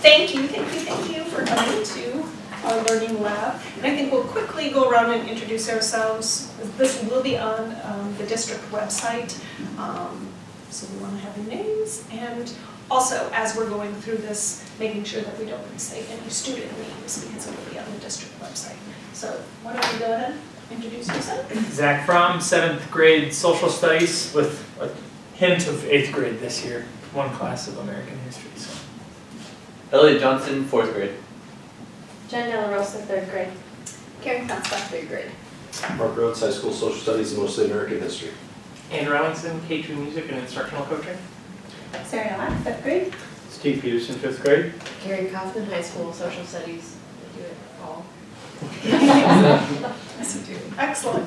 Thank you for coming to our learning lab. And I think we'll quickly go around and introduce ourselves. This will be on the district website, so we want to have your names. And also, as we're going through this, making sure that we don't mistake any student names because it will be on the district website. So why don't you go ahead and introduce yourself? Zach Fromm, 7th grade social studies with a hint of 8th grade this year. One class of American history. So. Elliot Johnson, 4th grade. Jen De La Rosa, 3rd grade. Karen Conspach, 3rd grade. Mark Rhodes, high school social studies and mostly American history. Ann Robinson, K2 music and instructional coaching. Sarah Lack, 5th grade. Steve Peterson, 5th grade. Gary Kaufman, high school social studies. We do it all. Yes, you do. Excellent.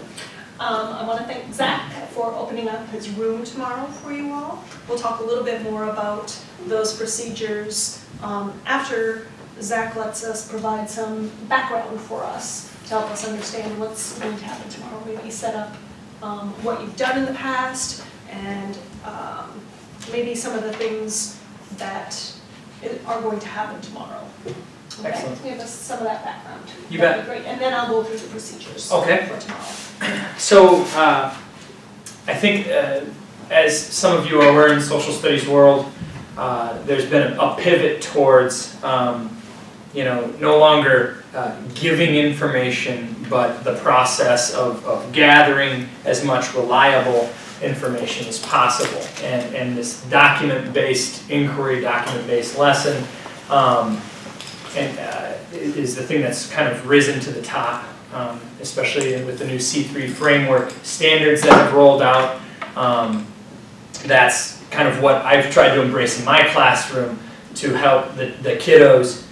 I want to thank Zach for opening up his room tomorrow for you all. We'll talk a little bit more about those procedures after Zach lets us provide some background for us to help us understand what's going to happen tomorrow. Maybe set up what you've done in the past and maybe some of the things that are going to happen tomorh. Okay, Excellent. give us some of that background. You That'd bet. be great. And then I'll go through the procedures Okay. for tomorrow. So I think as some of you are aware in the social studies world, there's been a pivot towards no longer giving information, but the process of gathering as much reliable information as possible. And this document-based inquiry, document-based lesson is the thing that's kind of risen to the top, especially with the new C3 framework standards that have rolled out. That's kind of what I've tried to embrace in my classroom to help the kiddos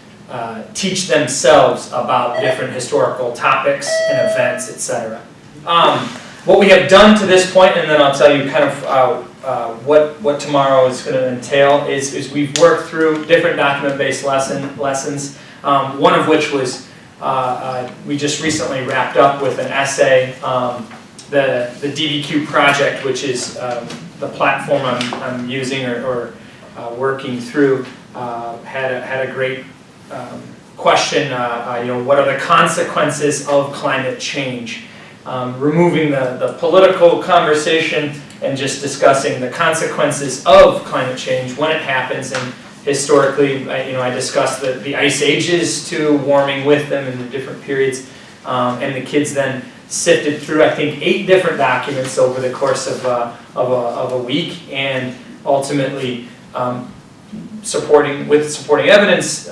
teach themselves about different historical topics and events, etc. What we have done to this point, and then I'll tell you kind of what tomorrow is going to entail, is we've worked through different document-based lessons, one of which was we just recently wrapped up with an essay, the DBQ project, which is the platform I'm using or working through, had a great question, what are the consequences of climate change? Removing the political conversation and just discussing the consequences of climate change when it happens. And historically, I discussed the ice ages to warming with them in the different periods, and the kids then sifted through, I think, 8 different documents over the course of a week, and ultimately, supporting evidence,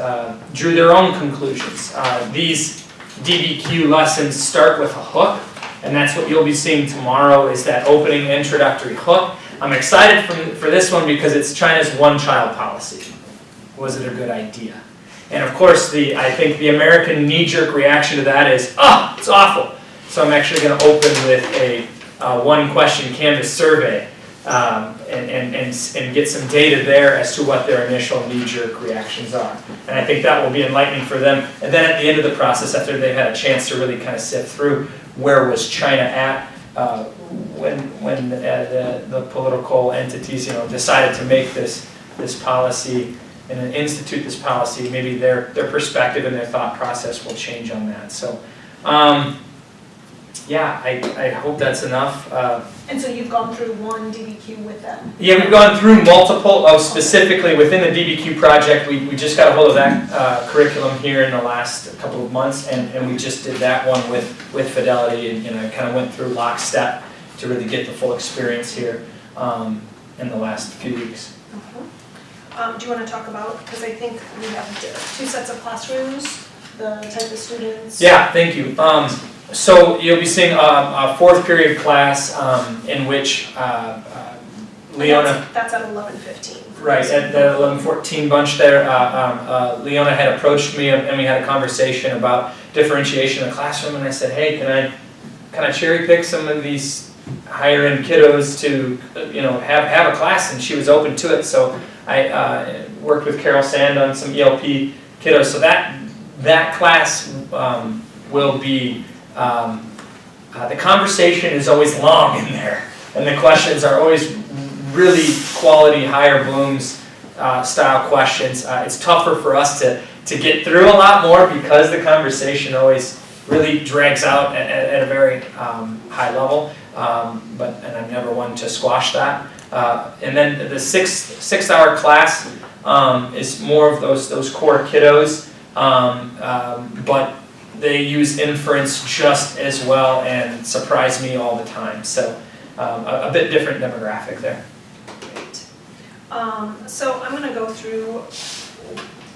drew their own conclusions. These DBQ lessons start with a hook, and that's what you'll be seeing tomorrow, is that opening introductory hook. I'm excited for this one because it's China's one-child policy. Was it a good idea? And of course, I think the American knee-jerk reaction to that is, oh, it's awful. So I'm actually going to open with a one-question Canvas survey and get some data there as to what their initial knee-jerk reactions are. And I think that will be enlightening for them. And then at the end of the process, after they've had a chance to really kind of sift through where was China at when the political entities decided to make this policy and institute this policy, maybe their perspective and their thought process will change on that. So yeah, I hope that's enough. And so you've gone through one DBQ with them? Yeah, we've gone through multiple, specifically within the DBQ project. We just got a hold of that curriculum here in the last couple of months, and we just did that one with Fidelity, and I kind of went through lockstep to really get the full experience here in the last few weeks. Do you want to talk about, because I think we have 2 sets of classrooms, the type of students? Yeah, thank you. So you'll be seeing a 4th period class in which Leona... That's at 11:15. Right, at the 11:14 bunch there, Leona had approached me and we had a conversation about differentiation in the classroom, and I said, hey, can I cherry pick some of these higher end kiddos to have a class? And she was open to it, so I worked with Carol Sand on some ELP kiddos. So that class will be, the conversation is always long in there, and the questions are always really quality, higher blooms style questions. It's tougher for us to get through a lot more because the conversation always really drags out at a very high level. And I'm never one to squash that. And then the six-hour class is more of those core kiddos, but they use inference just as well and surprise me all the time. So a bit different demographic there. Great. So I'm going to go through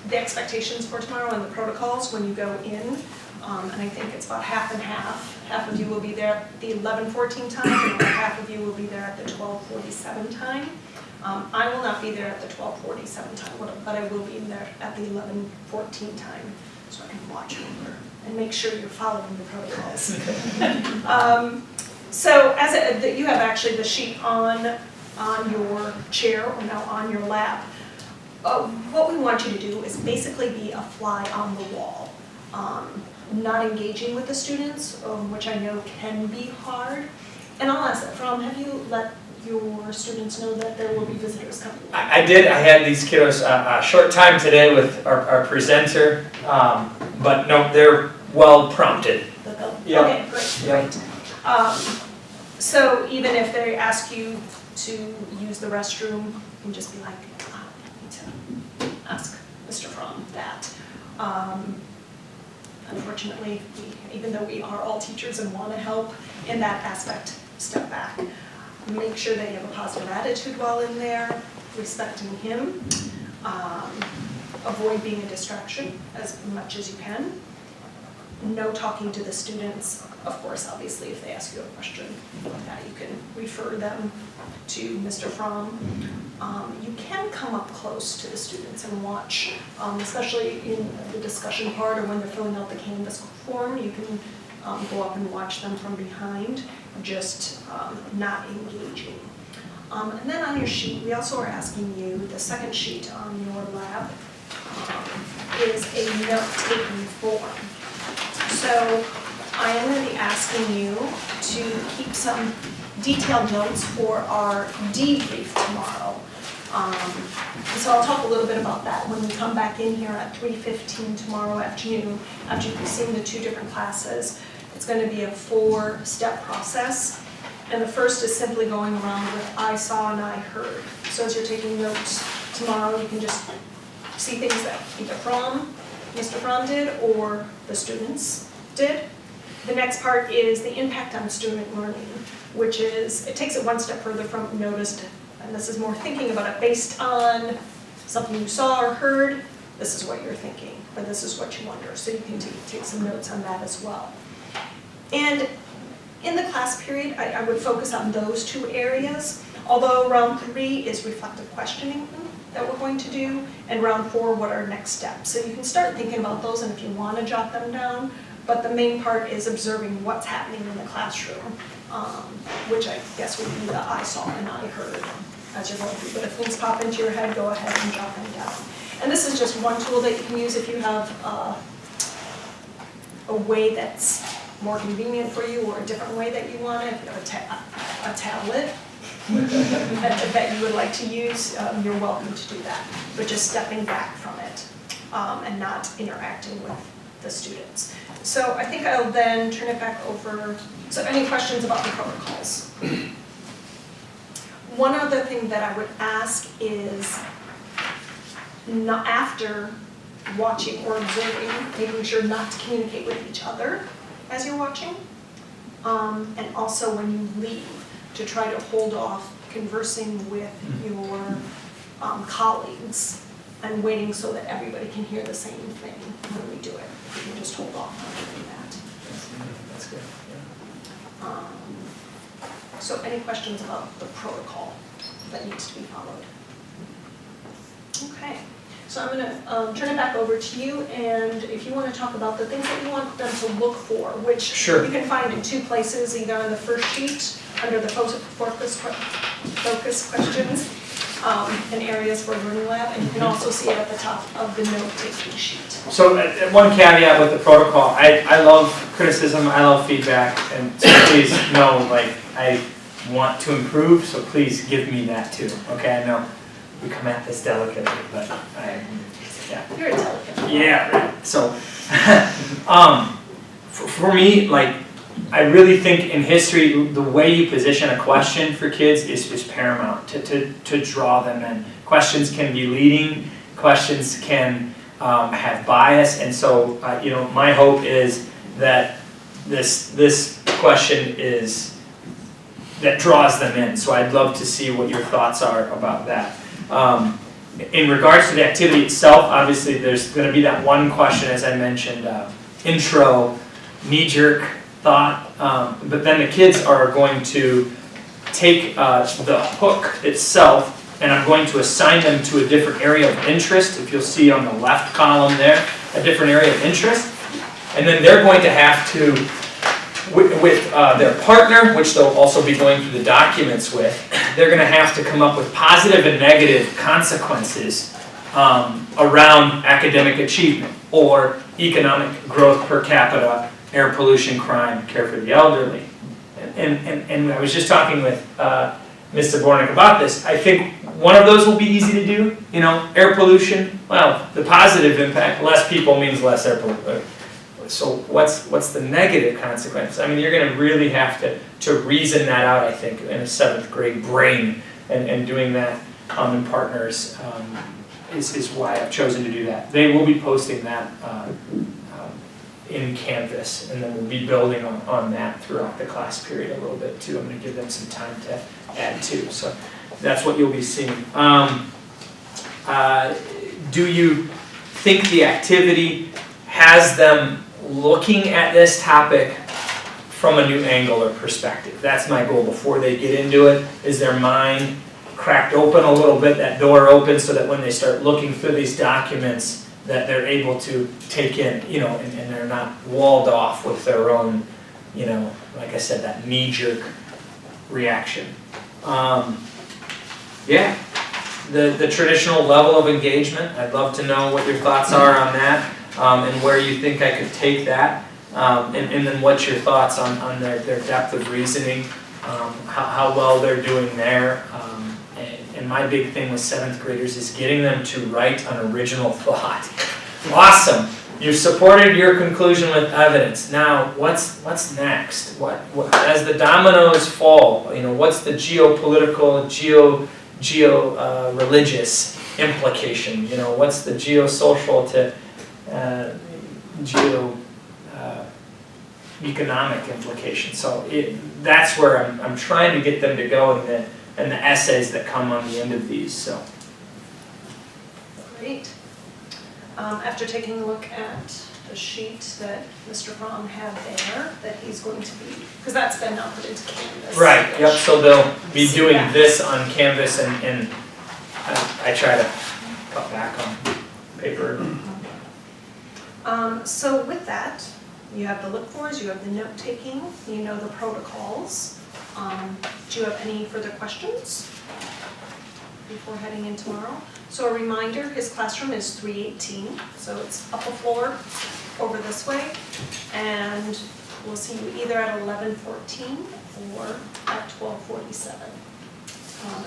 the expectations for tomorrow and the protocols when you go in. And I think it's about half and half. Half of you will be there at the 11:14 time, and about half of you will be there at the 12:47 time. I will not be there at the 12:47 time, but I will be there at the 11:14 time, so I can watch over and make sure you're following the protocols. So you have actually the sheet on your chair, or now on your lap. What we want you to do is basically be a fly on the wall. Not engaging with the students, which I know can be hard. And I'll ask that, have you let your students know that there will be visitors coming? I did. I had these kiddos a short time today with our presenter, but no, they're well prompted. Yeah. Okay, great. So even if they ask you to use the restroom, you can just be like, I need to ask Mr. Fromm that. Unfortunately, even though we are all teachers and want to help in that aspect, step back. Make sure that you have a positive attitude while in there, respecting him. Avoid being a distraction as much as you can. No talking to the students. Of course, obviously, if they ask you a question like that, you can refer them to Mr. Fromm. You can come up close to the students and watch, especially in the discussion part or when they're filling out the Canvas form. You can go up and watch them from behind, just not engaging. And then on your sheet, we also are asking you, the second sheet on your lab is a note-taking form. So I am going to be asking you to keep some detailed notes for our debrief tomorrow. So I'll talk a little bit about that when we come back in here at 3:15 tomorrow afternoon, after you've seen the two different classes. It's going to be a 4-step process. And the first is simply going around with I saw and I heard. So as you're taking notes tomorrow, you can just see things that either Mr. Fromm did or the students did. The next part is the impact on student learning, which is, it takes it one step further from noticed, and this is more thinking about it based on something you saw or heard. This is what you're thinking, or this is what you wonder. So you can take some notes on that as well. And in the class period, I would focus on those two areas, although round 3 is reflective questioning that we're going to do, and round 4, what are next steps. So you can start thinking about those, and if you want to jot them down, but the main part is observing what's happening in the classroom, which I guess would be the I saw and I heard as you're going through. But if things pop into your head, go ahead and jot them down. And this is just one tool that you can use if you have a way that's more convenient for you, or a different way that you want it. If you have a tablet that you would like to use, you're welcome to do that. But just stepping back from it and not interacting with the students. So I think I'll then turn it back over. So any questions about the protocols? One other thing that I would ask is, not after watching or observing, making sure not to communicate with each other as you're watching, and also when you leave, to try to hold off conversing with your colleagues and waiting so that everybody can hear the same thing when we do it. You can just hold off on doing that. That's good. So any questions about the protocol that needs to be followed? Okay. So I'm going to turn it back over to you, and if you want to talk about the things that you want them to look for, which Sure. you can find in 2 places, either on the first sheet, under the focus questions, and areas for learning lab, and you can also see it at the top of the note-taking sheet. So one caveat with the protocol, I love criticism, I love feedback, and so please know, like, I want to improve, so please give me that too, okay? I know we come at this delicately, but yeah. You're a delicate. Yeah, right. So, for me, like, I really think in history, the way you position a question for kids is paramount to draw them in. Questions can be leading, questions can have bias, and so, my hope is that this question that draws them in. So I'd love to see what your thoughts are about that. In regards to the activity itself, obviously there's going to be that one question, as I mentioned, intro, knee-jerk thought, but then the kids are going to take the hook itself, and I'm going to assign them to a different area of interest. If you'll see on the left column there, a different area of interest. And then they're going to have to, with their partner, which they'll also be going through the documents with, they're going to have to come up with positive and negative consequences around academic achievement or economic growth per capita, air pollution, crime, care for the elderly. And I was just talking with Mr. Bornick about this. I think one of those will be easy to do. Air pollution, well, the positive impact, less people means less air pollution. So what's the negative consequence? I mean, you're going to really have to reason that out, I think, in a 7th grade brain, and doing that in partners is why I've chosen to do that. They will be posting that in Canvas, and then we'll be building on that throughout the class period a little bit too. I'm going to give them some time to add to. So that's what you'll be seeing. Do you think the activity has them looking at this topic from a new angle or perspective? That's my goal before they get into it. Is their mind cracked open a little bit, that door open, so that when they start looking through these documents that they're able to take in, and they're not walled off with their own, like I said, that knee-jerk reaction. Yeah, the traditional level of engagement, I'd love to know what your thoughts are on that. And where you think I could take that, and then what's your thoughts on their depth of reasoning, how well they're doing there. And my big thing with 7th graders is getting them to write an original thought. Awesome, you've supported your conclusion with evidence. Now, what's next? What as the dominoes fall, what's the geopolitical, religious implication? What's the geosocial to economic implications. So that's where I'm trying to get them to go in the essays that come on the end of these. So Great. After taking a look at the sheet that Mr. Fromm had there, that he's going to be, because that's been now put into Canvas. right, yep. So they'll be doing this on Canvas, and I try to cut back on paper. So with that, you have the look-fors, you have the note-taking, you know the protocols. Do you have any further questions before heading in tomorrow? So a reminder, his classroom is 318, so it's up a floor over this way, and we'll see you either at 11:14 or at 12:47.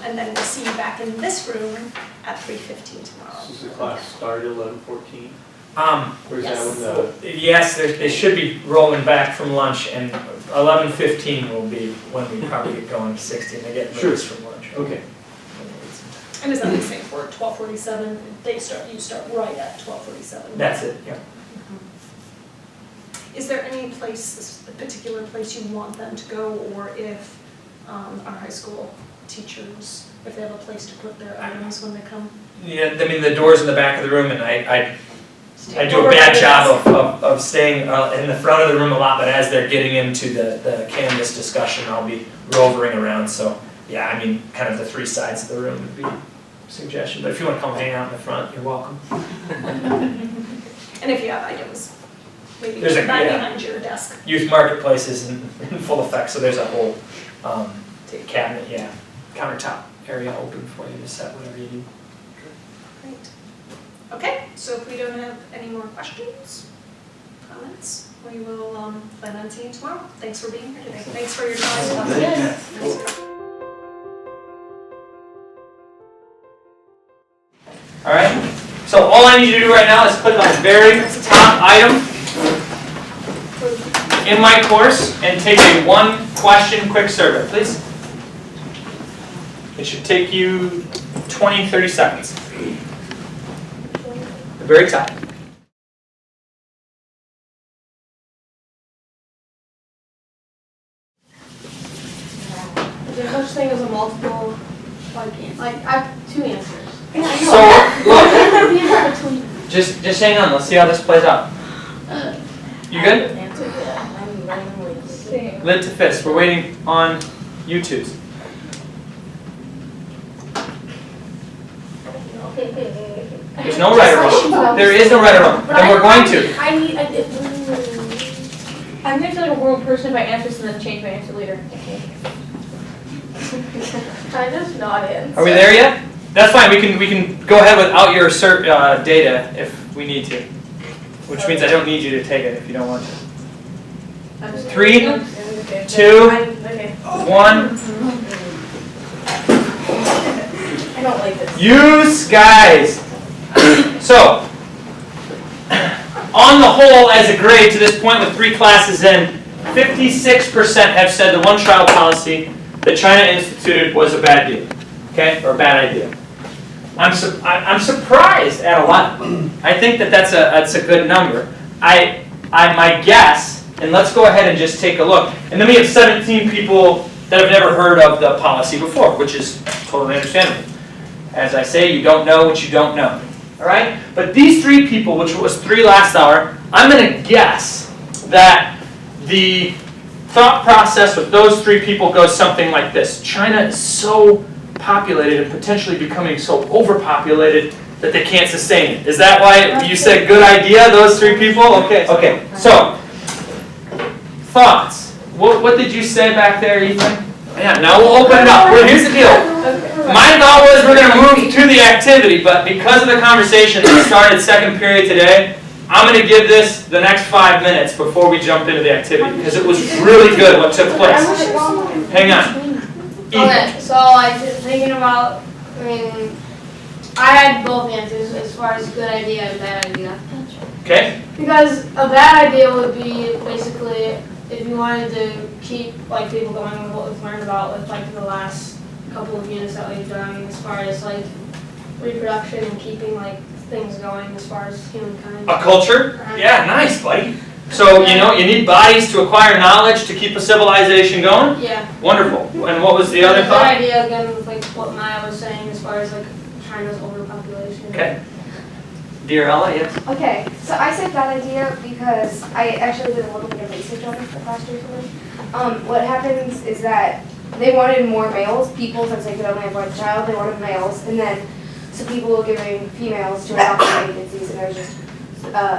And then we'll see you back in this room at 3:15 tomorrow. Does the class start at 11:14? Or is Yes. that when the... Yes, they should be rolling back from lunch, and 11:15 will be when we probably get going. 16, they get Sure. notice from lunch. Okay. And is that the same for 12:47? You start right at 12:47? That's it. Yeah. Is there any place, a particular place you want them to go, or if our high school teachers, if they have a place to put their items when they come? Yeah, I mean the door's in the back of the room, and I do a bad job of staying in the front of the room a lot, but as they're getting into the Canvas discussion, I'll be rovering around. So yeah, I mean, kind of the 3 sides of the room would be a suggestion. But if you want to come hang out in the front, you're welcome. And if you have items, maybe There's a- back yeah. behind your desk. Youth marketplace is in full effect, so there's a whole cabinet, countertop area open for you to set whatever you need. Great. Okay, so if we don't have any more questions, comments, we will plan on seeing you tomorrow. Thanks for being here today. Thanks for your time. Thank you. Nice. So all I need you to do right now is click on the very top item in my course and take a 1-question quick survey, please. It should take you 20, 30 seconds. The very top. Is there such thing as a multiple, like I have 2 answers. So, look, just hang on, let's see how this plays out. You good? Lid to fist, we're waiting on you twos. There's no right or wrong. There is no right or wrong, and we're going to. I'm gonna feel like a horrible person if I answer this and then change my answer later. I just not answer. Are we there yet? That's fine, we can go ahead without your data if we need to. Which means I don't need you to take it if you don't want to. 3, 2, 1. I don't like this. Use, guys. So, on the whole, as a grade to this point with 3 classes in, 56% have said the one-child policy that China instituted was a bad deal, okay, or a bad idea. I'm surprised at 11. I think that's a good number. My guess, and let's go ahead and just take a look. And then we have 17 people that have never heard of the policy before, which is totally understandable. As I say, you don't know what you don't know. All right? But these 3 people, which was 3 last hour, I'm going to guess that the thought process with those 3 people goes something like this. China is so populated and potentially becoming so overpopulated that they can't sustain it. Is that why you said good idea, those 3 people? Okay. Okay. So, thoughts. What did you say back there, Ethan? Yeah, now we'll open it up. Here's the deal. My thought was we're going to move to the activity, but because of the conversation that started second period today, I'm going to give this the next 5 minutes before we jump into the activity, because it was really good what took place. Hang on. Okay, so like thinking about, I had both answers as far as good idea and bad idea. Okay? Because a bad idea would be basically if you wanted to keep like people going with what we've learned about with like the last couple of units that we've done as far as like reproduction and keeping like things going as far as humankind. A culture? Yeah, nice, buddy. So, you need bodies to acquire knowledge to keep a civilization going? Yeah. Wonderful. And what was the other Good thought? idea again with like what Maya was saying as far as like China's overpopulation. Okay. Dear Ella, yes? Okay, so I said bad idea because I actually did a little bit of research on this the class recently. What happens is that they wanted more males, people, since they could only have one child, they wanted males, and then so people were giving females to adoption agencies, and there was just,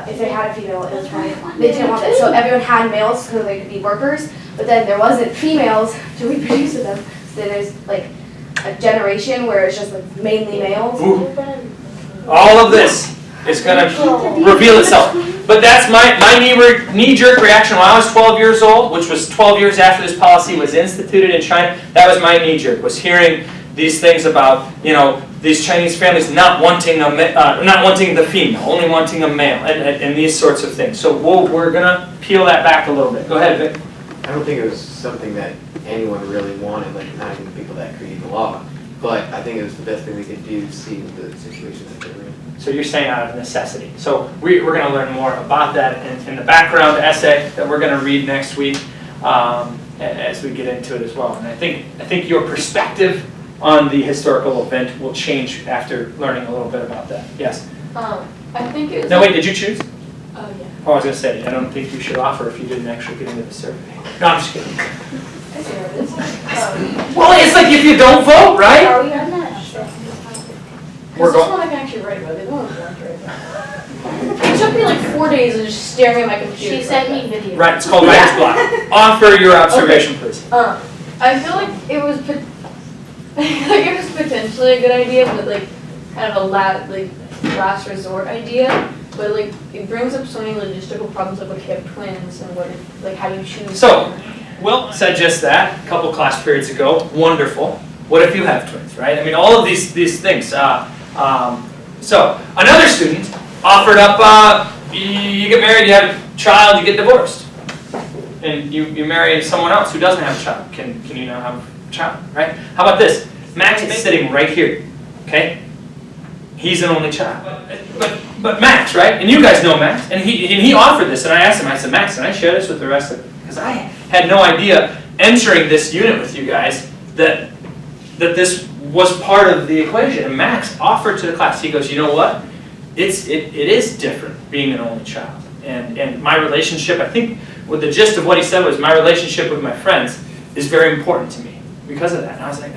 if they had a female, it was fine. They didn't want that, so everyone had males so they could be workers, but then there wasn't females to reproduce with them, so then there's like a generation where it's just like mainly males. Ooh. All of this is going to reveal itself. But that's my knee-jerk reaction when I was 12 years old, which was 12 years after this policy was instituted in China. That was my knee-jerk, was hearing these things about, these Chinese families not wanting the female, only wanting a male, and these sorts of things. So we're going to peel that back a little bit. Go ahead, Vic. I don't think it was something that anyone really wanted, like not even the people that created the law. But I think it was the best thing we could do to see the situation that they were in. So you're saying out of necessity. So we're going to learn more about that in the background essay that we're going to read next week as we get into it as well. And I think your perspective on the historical event will change after learning a little bit about that. Yes? I think it was... No, wait, did you choose? Oh, yeah. Oh, I was going to say, I don't think you should offer if you didn't actually get into the survey. No, I'm just kidding. I see what it is. Well, it's like if you don't vote, right? Are we on that? We're This going. one I can actually write about. They don't want to write about. It took me like 4 days of just staring at my computer. She sent me video. Right, it's called writer's block. Offer your observation, please. I feel like it was potentially a good idea, but like kind of a last resort idea. But like it brings up so many logistical problems like if you have twins and how you choose. So, Will said just that a couple class periods ago. Wonderful. What if you have twins, right? I mean, all of these things. So another student offered up, you get married, you have a child, you get divorced. And you marry someone else who doesn't have a child. Can you now have a child, right? How about this? Max is sitting right here, okay? He's an only child. But Max, right? And you guys know Max. And he offered this, and I asked him, I said, Max, can I share this with the rest of it? Because I had no idea entering this unit with you guys that this was part of the equation. And Max offered to the class. He goes, you know what? It is different being an only child. And my relationship, I think what the gist of what he said was my relationship with my friends is very important to me because of that. And I was like,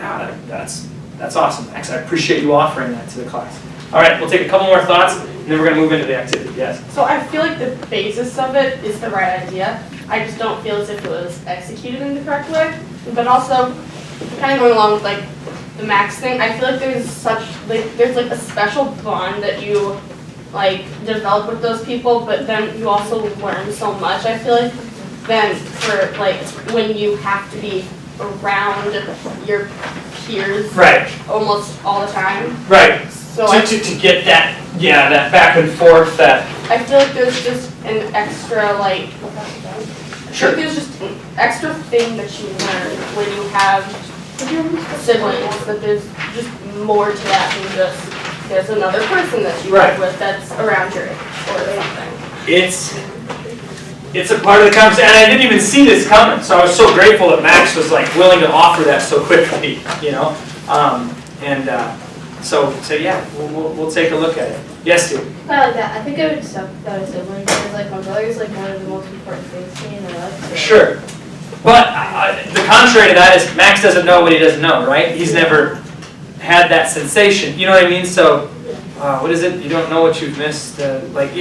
that's awesome, Max. I appreciate you offering that to the class. All right, we'll take a couple more thoughts, and then we're going to move into the activity. Yes? So I feel like the basis of it is the right idea. I just don't feel as if it was executed in the correct way. But also, kind of going along with like the Max thing, I feel like there's a special bond that you like develop with those people, but then you also learn so much. I feel like then for like when you have to be around your peers, Right. almost all the time. Right. So To get that, that back and forth, that. I feel like there's just an extra like. Sure. There's just an extra thing that you learn when you have siblings. That there's just more to that than just there's another person that you Right. live with that's around your age or something. It's a part of the conversation, and I didn't even see this coming, so I was so grateful that Max was like willing to offer that so quickly, you know. So yeah, we'll take a look at it. Yes, Steve? I like that. I think I would stop without a sibling because like my brother is like one of the most important things to me in my life. So. Sure. But the contrary to that is Max doesn't know what he doesn't know, right? He's never had that sensation. You know what I mean? So, what is it? You don't know what you've missed. No, but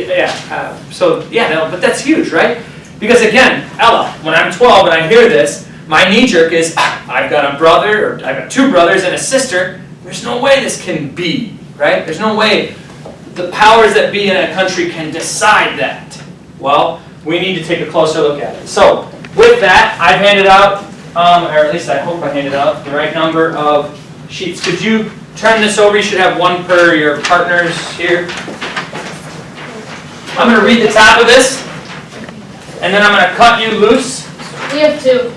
that's huge, right? Because again, Ella, when I'm 12 and I hear this, my knee jerk is, I've got a brother, or I've got two brothers and a sister. There's no way this can be, right? There's no way the powers that be in a country can decide that. Well, we need to take a closer look at it. So, with that, I've handed out, or at least I hope I handed out, the right number of sheets. Could you turn this over? You should have one per your partners here. I'm going to read the top of this, and then I'm going to cut you loose. We have two.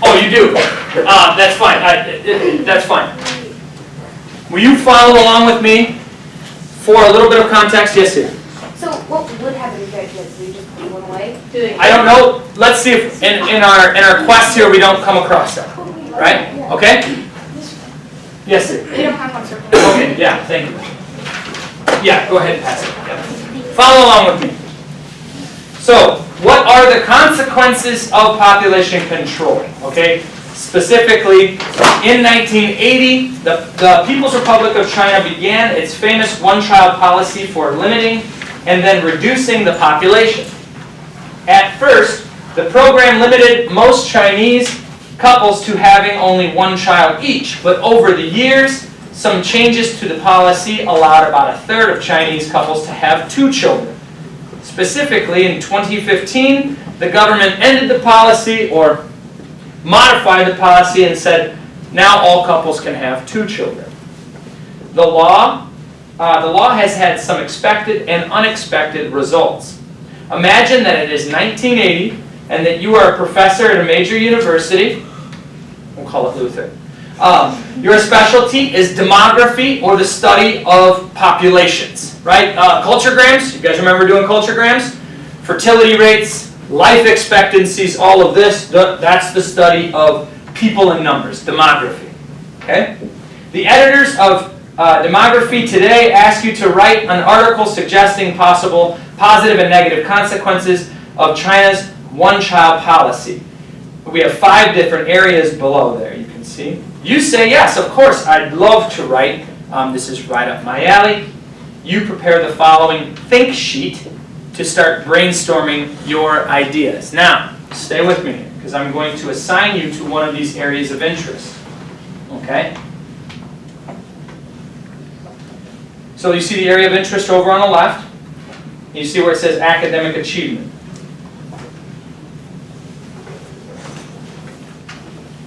Oh, you do? That's fine. That's fine. Will you follow along with me for a little bit of context? Yes, sir. So what would happen if you guys did? So you just put one away? I don't know. Let's see if in our quest here we don't come across that. Right? Okay? Yes, sir. They don't have one circle. Okay, yeah, thank you. Yeah, go ahead and pass it. Yep. Follow along with me. So, what are the consequences of population control? Okay? Specifically, in 1980, the People's Republic of China began its famous one-child policy for limiting and then reducing the population. At first, the program limited most Chinese couples to having only one child each, but over the years, some changes to the policy allowed about a third of Chinese couples to have 2 children. Specifically, in 2015, the government ended the policy or modified the policy and said, now all couples can have 2 children. The law has had some expected and unexpected results. Imagine that it is 1980 and that you are a professor at a major university. We'll call it Luther. Your specialty is demography or the study of populations, right? Culturograms, you guys remember doing culturograms? Fertility rates, life expectancies, all of this, that's the study of people and numbers, demography. Okay? The editors of Demography today ask you to write an article suggesting possible positive and negative consequences of China's one-child policy. We have 5 different areas below there, you can see. You say, yes, of course, I'd love to write. This is right up my alley. You prepare the following think sheet to start brainstorming your ideas. Now, stay with me here, because I'm going to assign you to one of these areas of interest. Okay? So you see the area of interest over on the left. You see where it says academic achievement.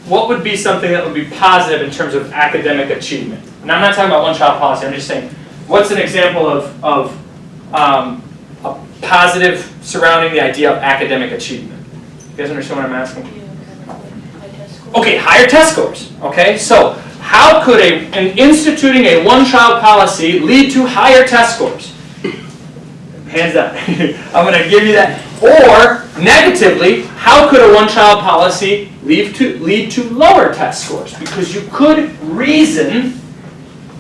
What would be something that would be positive in terms of academic achievement? And I'm not talking about one-child policy. I'm just saying what's an example of a positive surrounding the idea of academic achievement? You guys understand what I'm asking? Okay, higher test scores. Okay, so how could instituting a one-child policy lead to higher test scores? Hands down. I'm going to give you that. Or, negatively, how could a one-child policy lead to lower test scores? Because you could reason,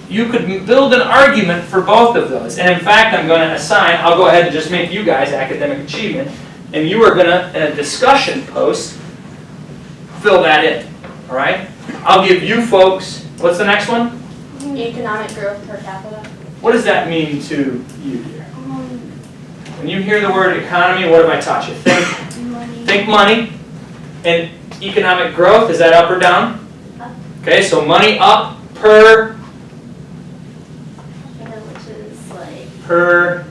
you could build an argument for both of those. And in fact, I'm going to assign, I'll go ahead and just make you guys academic achievement, and you are going to, in a discussion post, fill that in. All right? I'll give you folks, what's the next one? Economic growth per capita. What does that mean to you here? When you hear the word economy, what have I taught you? Think money. And economic growth, is that up or down? Up. Okay, so money up per Which is like, per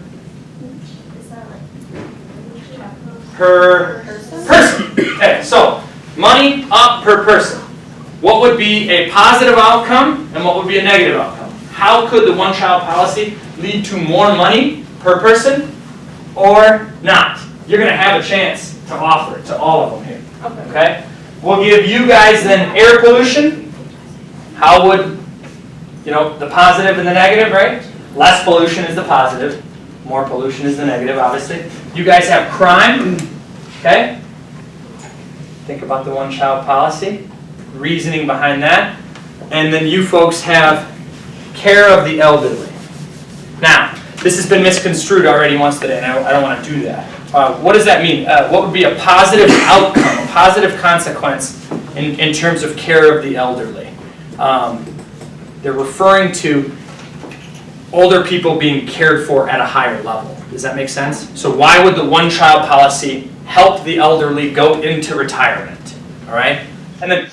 is that like per person? person. Okay, so money up per person. What would be a positive outcome and what would be a negative outcome? How could the one-child policy lead to more money per person or not? You're going to have a chance to offer it to all of them here. Okay? We'll give you guys then air pollution. How would, the positive and the negative, right? Less pollution is the positive. More pollution is the negative, obviously. You guys have crime. Okay? Think about the one-child policy. Reasoning behind that. And then you folks have care of the elderly. Now, this has been misconstrued already once today, and I don't want to do that. What does that mean? What would be a positive outcome, a positive consequence in terms of care of the elderly? They're referring to older people being cared for at a higher level. Does that make sense? So why would the one-child policy help the elderly go into retirement? All right? And then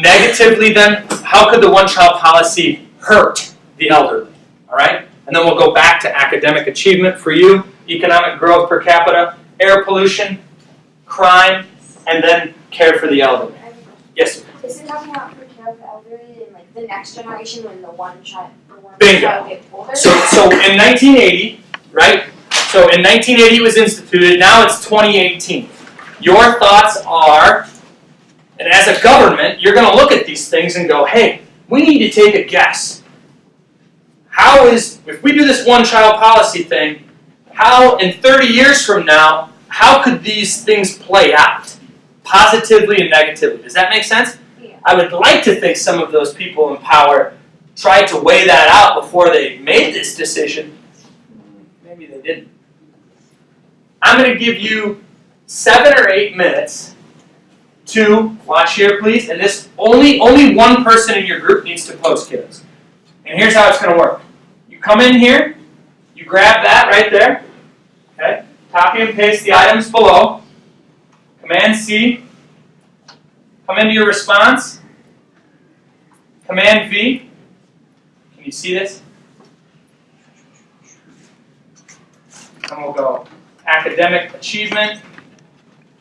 negatively then, how could the one-child policy hurt the elderly? All right? And then we'll go back to academic achievement for you, economic growth per capita, air pollution, crime, and then care for the elderly. Yes? Is it talking about for care of the elderly and like the next generation when the one child Bingo. gets older? So in 1980, right? So in 1980 it was instituted, now it's 2018. Your thoughts are, and as a government, you're going to look at these things and go, hey, we need to take a guess. If we do this one-child policy thing, how in 30 years from now, how could these things play out? Positively and negatively. Does that make sense? Yeah. I would like to think some of those people in power tried to weigh that out before they made this decision. Maybe they didn't. I'm going to give you 7 or 8 minutes to, watch here please, and this only one person in your group needs to post, kids. And here's how it's going to work. You come in here, you grab that right there, okay? Copy and paste the items below. Command C. Come into your response. Command V. Can you see this? And we'll go academic achievement.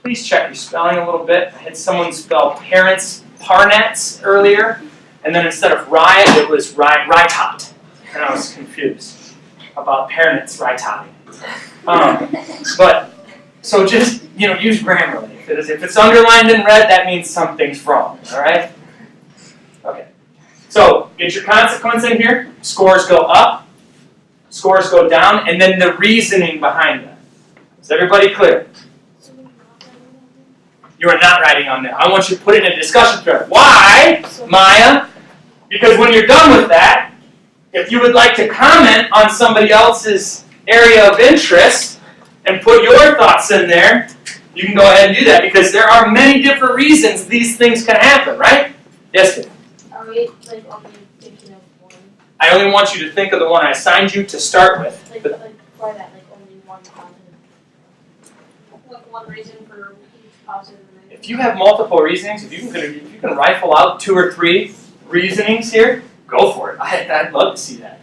Please check your spelling a little bit. I had someone spell parents parnets earlier, and then instead of riot, it was ritot. And I was confused about parents rioting. But so just use Grammarly. If it's underlined in red, that means something's wrong. All right. Okay. So get your consequence in here. Scores go up. Scores go down, and then the reasoning behind that. Is everybody clear? You are not writing on there. I want you to put it in a discussion thread. Why, Maya? Because when you're done with that, if you would like to comment on somebody else's area of interest and put your thoughts in there, you can go ahead and do that because there are many different reasons these things can happen, right? Yes, Dave? Are we like only thinking of one? I only want you to think of the one I assigned you to start with. Like for that, like only one positive. Like one reason for each positive and negative. If you have multiple reasonings, if you can rifle out 2 or 3 reasonings here, go for it. I'd love to see that.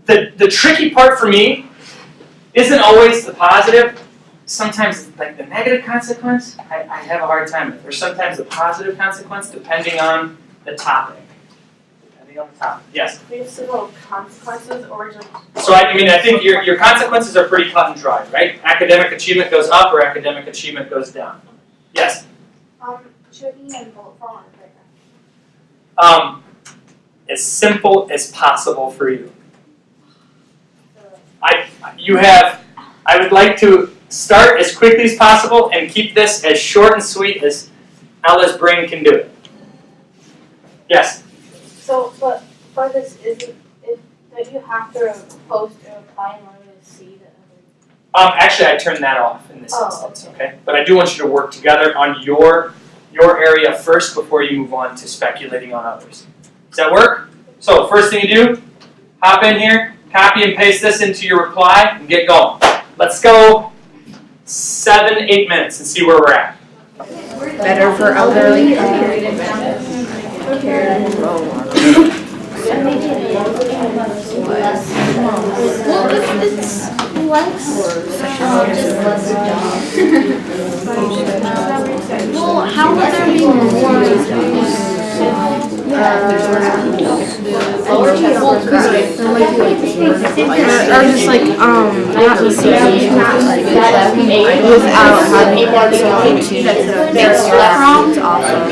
The tricky part for me isn't always the positive. Sometimes like the negative consequence, I have a hard time with. Or sometimes the positive consequence, depending on the topic. anything on the top? Yes. We have civil consequences or just. So I think your consequences are pretty cut and dry, right? Academic achievement goes up or academic achievement goes down. Yes. Should it be in bullet form or paragraph? As simple as possible for you. I would like to start as quickly as possible and keep this as short and sweet as Ella's brain can do it. Yes? So, but for this, don't you have to post or reply in order to see that? Actually, I turned that off in this Oh, instance, okay? But I do want you to work together on your area first before you move on to speculating on others. Does that work? So, first thing you do, hop in here, copy and paste this into your reply, and get going. Let's go 7-8 minutes and see where we're at. Better for elderly. Well, how would there be more? Or just like, not without having something to mix prompts off of.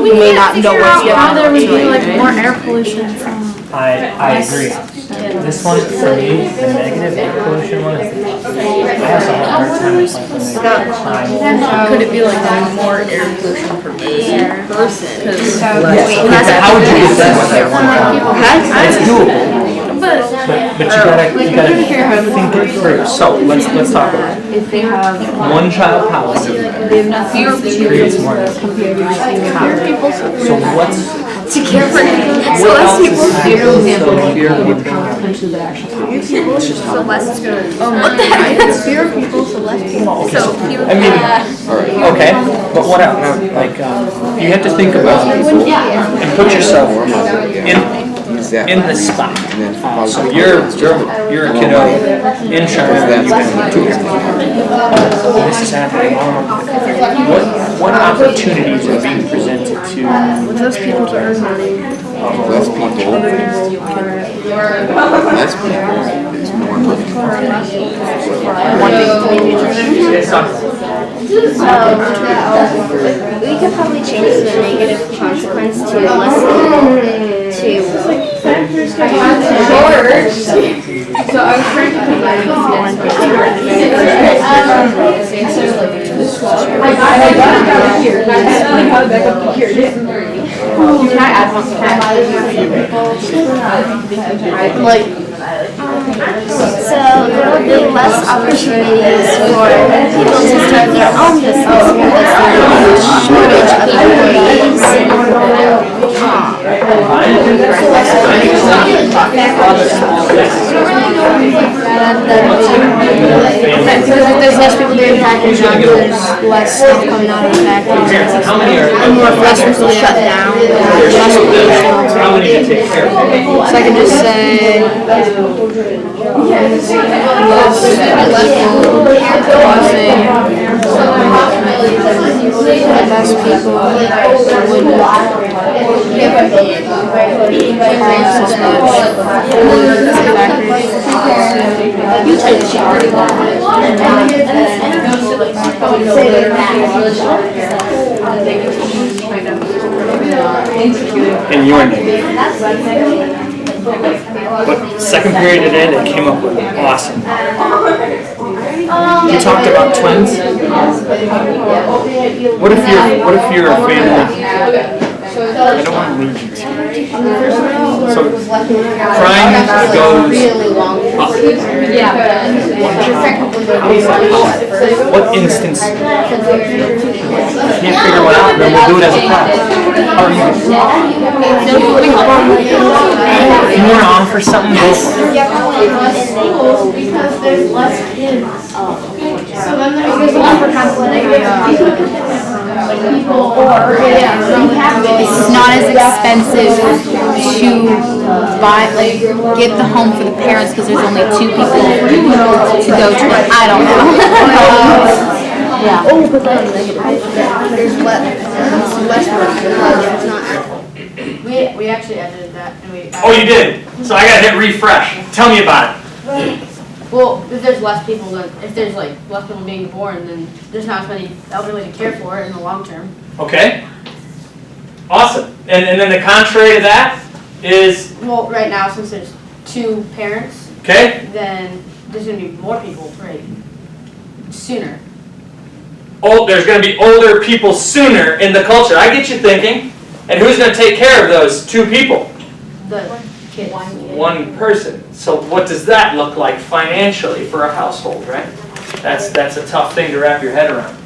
We may not know what's going on. there would be like more air pollution from. I agree. This one, for me, the negative air pollution one, I have a hard time with like Could it be like more air pollution per person? How would you get that? It's doable. But you gotta think it through. So let's talk about it. If they have One child policy creates more. So what's To care for what else is fear of people that actually so less. what the heck? It's fear of people, so less people. So I mean, okay, but what else? Like you have to think about it and put yourself in the spot. So you're a kiddo in China. This is happening. What opportunities are being presented to? Those people to earn money. Less people is more We could probably change the negative consequence to less than 2. So I was trying to put my on Can I add one? So there will be less opportunities for people to start their own business because there will be a shortage of employees. Because if there's less people doing factory jobs, there's less stuff coming out of the factories. And less people shut down. Less pollution. So I can just say less people In your name. But second period today, they came up with awesome. You talked about twins. What if you're a family? I don't want to leave you to. So crime goes up. What instance? Can't figure one out, then we'll do it as a class. How are you? If you want to offer something, go for it. Because there's less kids. So then there's it's not as expensive to buy, like, get the home for the parents because there's only 2 people to go to it. I don't know. Yeah. Oh, but then there's less work because it's not. We We actually edited that and we. Oh, you did? So I gotta hit refresh. Tell me about it. Well, if there's less people less people being born, then there's not as many elderly to care for in the long term. Okay. Awesome. And then the contrary to that is, Well, right now, since there's 2 parents, okay, then there's gonna be more people, right? Sooner. there's gonna be older people sooner in the culture. I get you thinking. And who's gonna take care of those 2 people? The kids. One person. So what does that look like financially for a household, right? That's a tough thing to wrap your head around.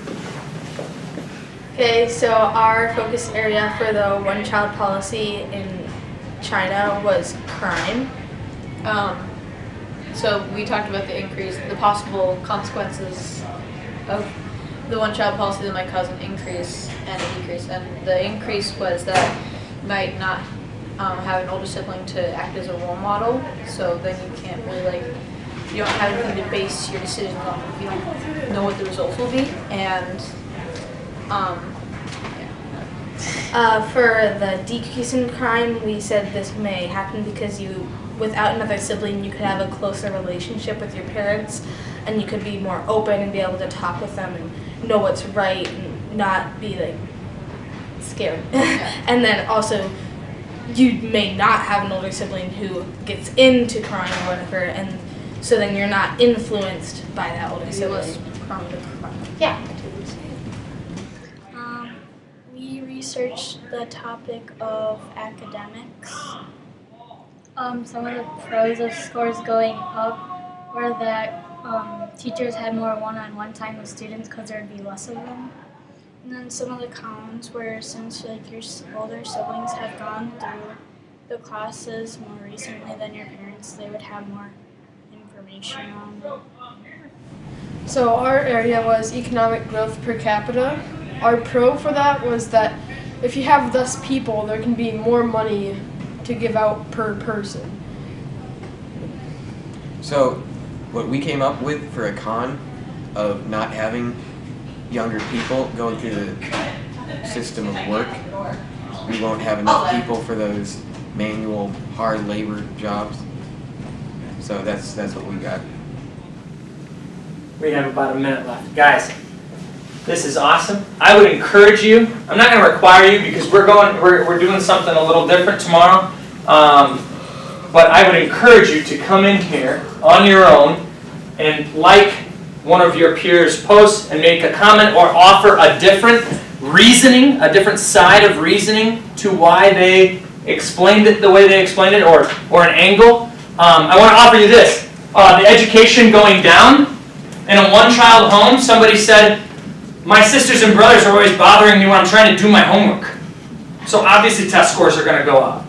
Okay, so our focus area for the one-child policy in China was crime. So we talked about the possible consequences of the one-child policy that my cousin increase and decrease. And the increase was that you might not have an older sibling to act as a role model. So then you can't really you don't have anything to base your decisions on if you don't know what the results will be. And for the decrease in crime, we said this may happen because without another sibling, you could have a closer relationship with your parents, and you could be more open and be able to talk with them and know what's right and not be scared. And then also, you may not have an older sibling who gets into crime or whatever, and so then you're not influenced by that older sibling. Yeah. We researched the topic of academics. Some of the pros of scores going up were that teachers had more one-on-one time with students because there would be less of them. And then some of the cons were since your older siblings have gone through the classes more recently than your parents, they would have more information on them. So our area was economic growth per capita. Our pro for that was that if you have less people, there can be more money to give out per person. So what we came up with for a con of not having younger people going through the system of work, we won't have enough people for those manual, hard labor jobs. So that's what we got. We have about a minute left. Guys, this is awesome. I would encourage you, I'm not going to require you because we're doing something a little different tomorrow, but I would encourage you to come in here on your own and like one of your peers' posts and make a comment or offer a different reasoning, a different side of reasoning to why they explained it the way they explained it, or an angle. I want to offer you this. The education going down. In a one-child home, somebody said, my sisters and brothers are always bothering me when I'm trying to do my homework. So obviously test scores are going to go up.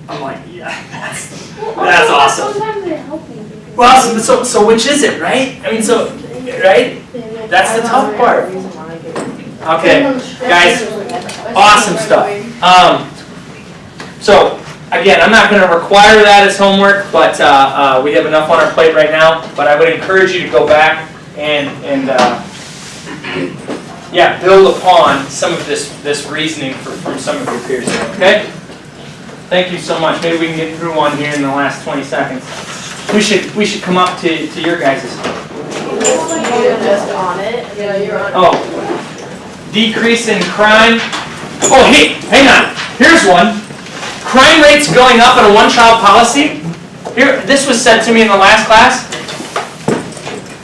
I'm like, yeah, that's awesome. Sometimes they help me. Well, so which is it, right? I mean, so, right? That's the tough part. Okay, guys, awesome stuff. So, again, I'm not going to require that as homework, but we have enough on our plate right now. But I would encourage you to go back and build upon some of this reasoning from some of your peers. Okay? Thank you so much. Maybe we can get through one here in the last 20 seconds. We should come up to your guys'. Just on it. Yeah, you're on it. Oh, decrease in crime. Oh, hey, hang on. Here's one. Crime rates going up in a one-child policy. Here, this was said to me in the last class.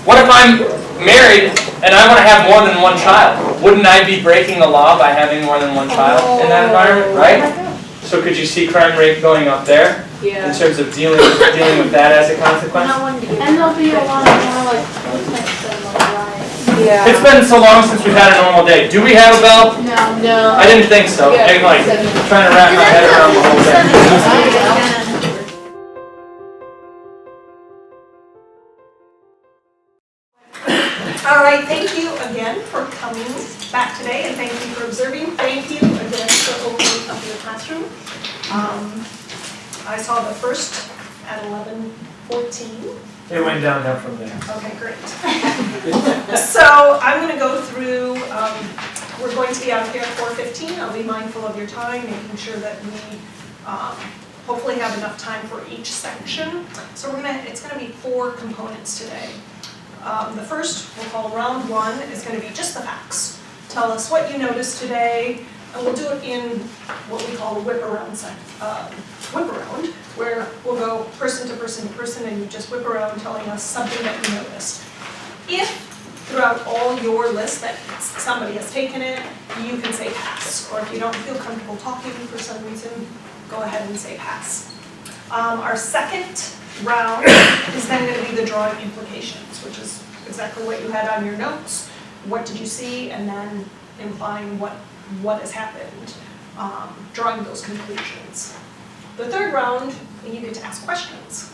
What if I'm married and I want to have more than one child? Wouldn't I be breaking the law by having more than one child in that environment, right? So could you see crime rate going up there in terms of dealing with that as a consequence? And there'll be a lot more Yeah. It's been so long since we've had a normal day. Do we have a bell? No. I didn't think so. I'm like trying to wrap my head around the whole thing. All right, thank you again for coming back today, and thank you for observing. Thank you again for opening up your classroom. I saw the first at 11:14. It went downhill from there. Okay, great. So I'm going to go through we're going to be out here at 4:15. I'll be mindful of your time, making sure that we hopefully have enough time for each section. So it's gonna be 4 components today. The first, we'll call round 1, is gonna be just the facts. Tell us what you noticed today, and we'll do it in what we call a whip around, where we'll go person to person to person, and you just whip around telling us something that you noticed. If throughout all your list that somebody has taken it, you can say pass. Or if you don't feel comfortable talking for some reason, go ahead and say pass. Our second round is then going to be the drawing implications, which is exactly what you had on your notes. What did you see, and then implying what has happened, drawing those conclusions. The third round, you get to ask questions.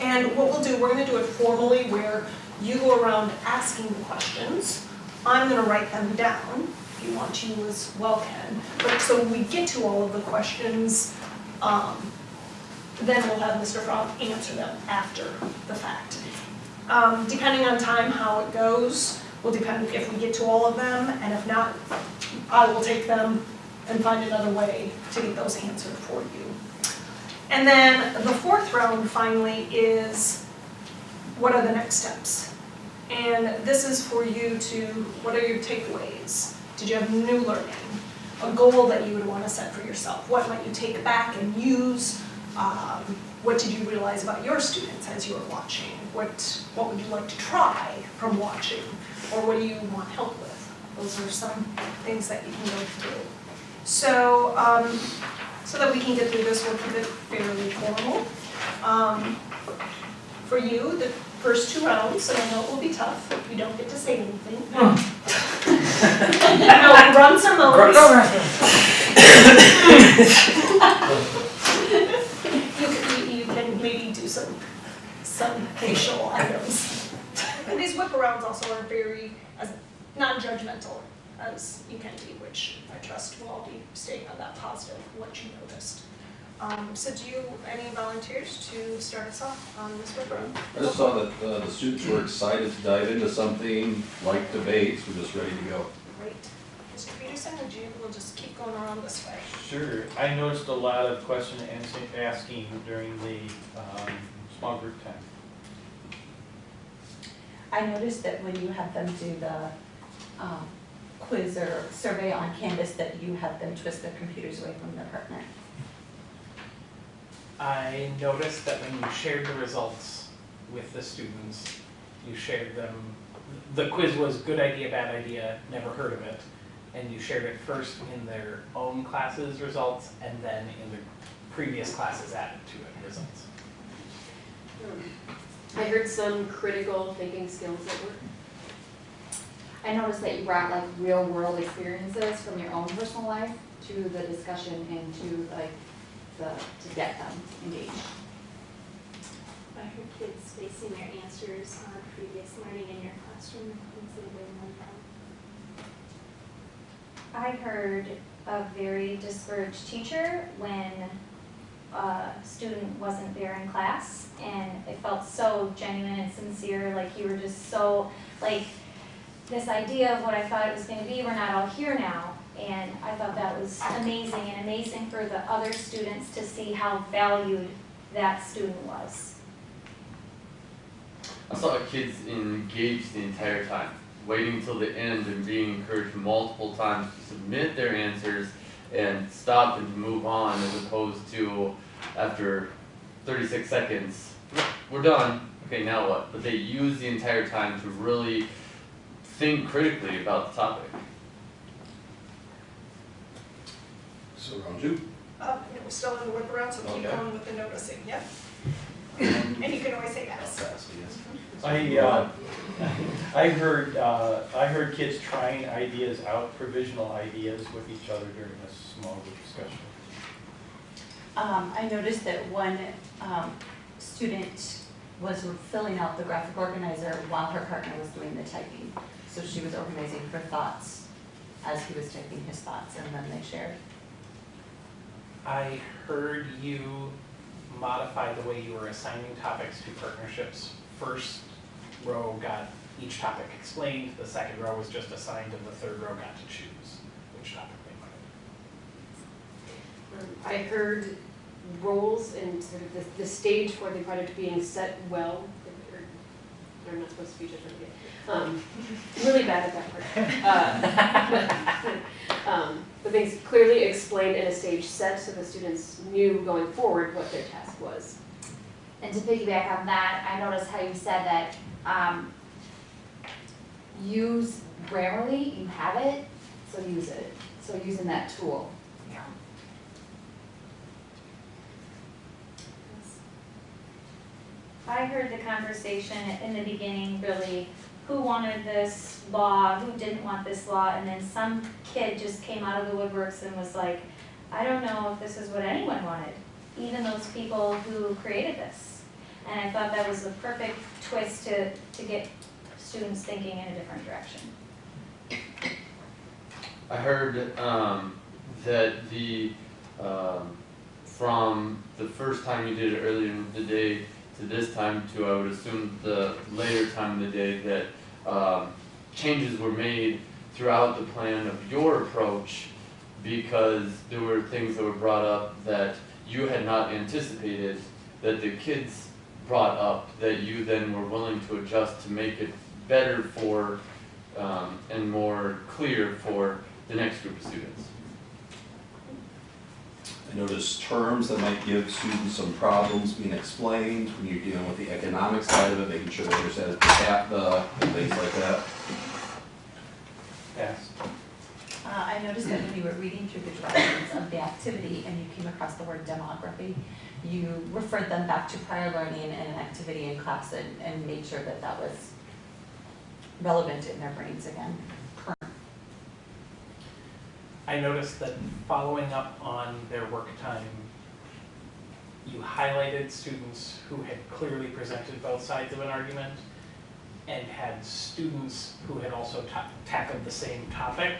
And what we'll do, we're going to do it formally, where you go around asking the questions. I'm going to write them down. If you want to, you as well can. But so when we get to all of the questions, then we'll have Mr. Frog answer them after the fact. Depending on time, how it goes, will depend if we get to all of them, and if not, I will take them and find another way to get those answered for you. And then the fourth round, finally, is what are the next steps? And this is for you to, what are your takeaways? Did you have new learning? A goal that you would want to set for yourself? What might you take back and use? What did you realize about your students as you were watching? What would you like to try from watching? Or what do you want help with? Those are some things that you can go through. So, so that we can get through this, we'll keep it fairly formal. For you, the first 2 rounds, and I know it will be tough, you don't get to say anything. No, grunts or moans. You can maybe do some facial items. And these whip arounds also are very non-judgmental as you can be, which I trust will all be staying on that positive, what you noticed. So any volunteers to start us off on this whip around? I just saw that the students were excited to dive into something like debates. We're just ready to go. Great. Mr. Peterson, we'll just keep going around this way. Sure. I noticed a lot of question asking during the small group time. I noticed that when you had them do the quiz or survey on Canvas, that you had them twist their computers away from their partner. I noticed that when you shared the results with the students, you shared them, the quiz was good idea, bad idea, never heard of it, and you shared it first in their own classes' results and then in the previous classes added to it results. I heard some critical thinking skills at work. I noticed that you brought like real world experiences from your own personal life to the discussion and to like to get them engaged. I heard kids basing their answers on previous learning in your classroom instead of learning from. I heard a very discouraged teacher when a student wasn't there in class, and it felt so genuine and sincere, like you were just so, like, this idea of what I thought it was going to be, we're not all here now, and I thought that was amazing, and amazing for the other students to see how valued that student was. I saw kids engaged the entire time, waiting until the end and being encouraged multiple times to submit their answers and stop and to move on, as opposed to after 36 seconds, we're done, okay, now what? But they use the entire time to really think critically about the topic. So round 2. We're still in the whip around, so keep Okay. going with the noticing, yep. And you can always say yes. I heard kids trying ideas out, provisional ideas with each other during this small group discussion. I noticed that one student was filling out the graphic organizer while her partner was doing the typing. So she was organizing her thoughts as he was typing his thoughts, and then they shared. I heard you modify the way you were assigning topics to partnerships. First row got each topic explained, the second row was just assigned, and the third row got to choose which topic they wanted. I heard roles and sort of the stage for the project being set well. I'm not supposed to be judgmental yet. Really bad at that part. But things clearly explained in a stage set so the students knew going forward what their task was. And to piggyback on that, I noticed how you said that use Grammarly, you have it, so use it. So using that tool. I heard the conversation in the beginning, really, who wanted this law, who didn't want this law, and then some kid just came out of the woodworks and was like, I don't know if this is what anyone wanted, even those people who created this. And I thought that was the perfect twist to get students thinking in a different direction. I heard that from the first time you did it earlier in the day to this time to, I would assume, the later time of the day, that changes were made throughout the plan of your approach because there were things that were brought up that you had not anticipated, that the kids brought up, that you then were willing to adjust to make it better for and more clear for the next group of students. I noticed terms that might give students some problems being explained when you're dealing with the economic side of it, making sure they understand the and things like that. Yes. I noticed that when you were reading through the directions of the activity and you came across the word demography, you referred them back to prior learning and an activity in class and made sure that that was relevant in their brains again. I noticed that following up on their work time, you highlighted students who had clearly presented both sides of an argument and had students who had also tackled the same topic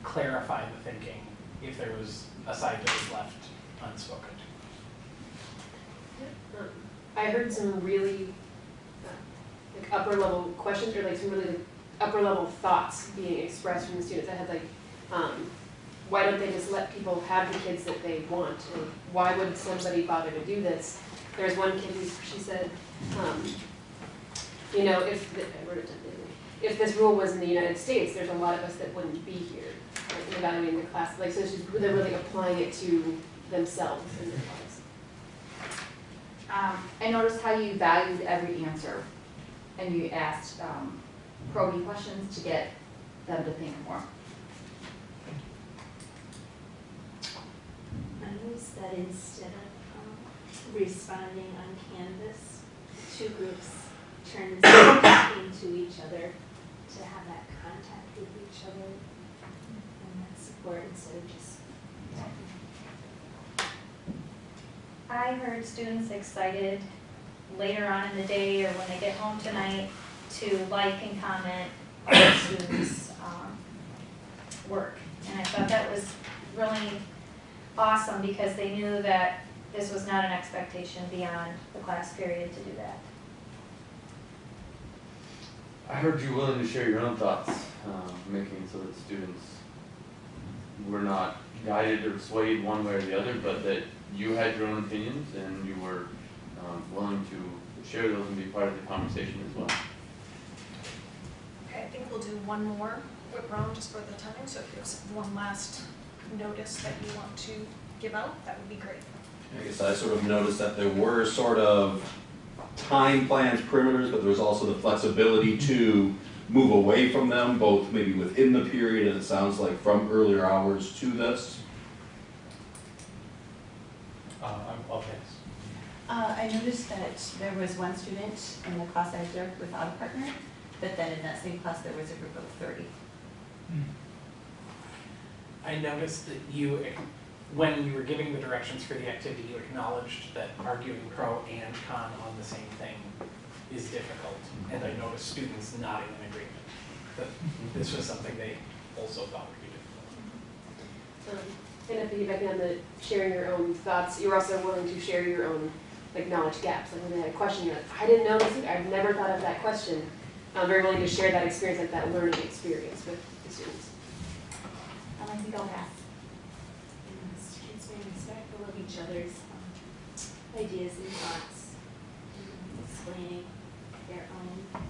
clarify the thinking if there was a side that was left unspoken. I heard some really like upper level questions or like some really like, upper level thoughts being expressed from the students. I had like, why don't they just let people have the kids that they want? And why would somebody bother to do this? There's one kid who, she said, you know, if this rule was in the United States, there's a lot of us that wouldn't be here, like, evaluating the class. Like, so they're really applying it to themselves and their lives. I noticed how you valued every answer, and you asked probing questions to get them to think more. I noticed that instead of responding on Canvas, two groups turned into each other to have that contact with each other and that support instead of just talking. I heard students excited later on in the day or when they get home tonight to like and comment on the students' work. And I thought that was really awesome because they knew that this was not an expectation beyond the class period to do that. I heard you willing to share your own thoughts, making it so that students were not guided or swayed one way or the other, but that you had your own opinions and you were willing to share those and be part of the conversation as well. Okay, I think we'll do one more whip round just for the time, so if there's one last notice that you want to give out, that would be great. I guess I sort of noticed that there were sort of time plans, perimeters, but there was also the flexibility to move away from them, both maybe within the period, and it sounds like from earlier hours to this. I'll pass. I noticed that there was one student in the class I observed without a partner, but then in that same class there was a group of 30. I noticed that you, when you were giving the directions for the activity, you acknowledged that arguing pro and con on the same thing is difficult. And I noticed students nodding in agreement that this was something they also thought would be difficult. And if piggybacking on the sharing your own thoughts, you're also willing to share your own like knowledge gaps. Like when they had a question, you're like, I didn't know this either. I've never thought of that question. very willing to share that experience, like that learning experience with the students. I like to go back. Kids being respectful of each other's ideas and thoughts, and explaining their own.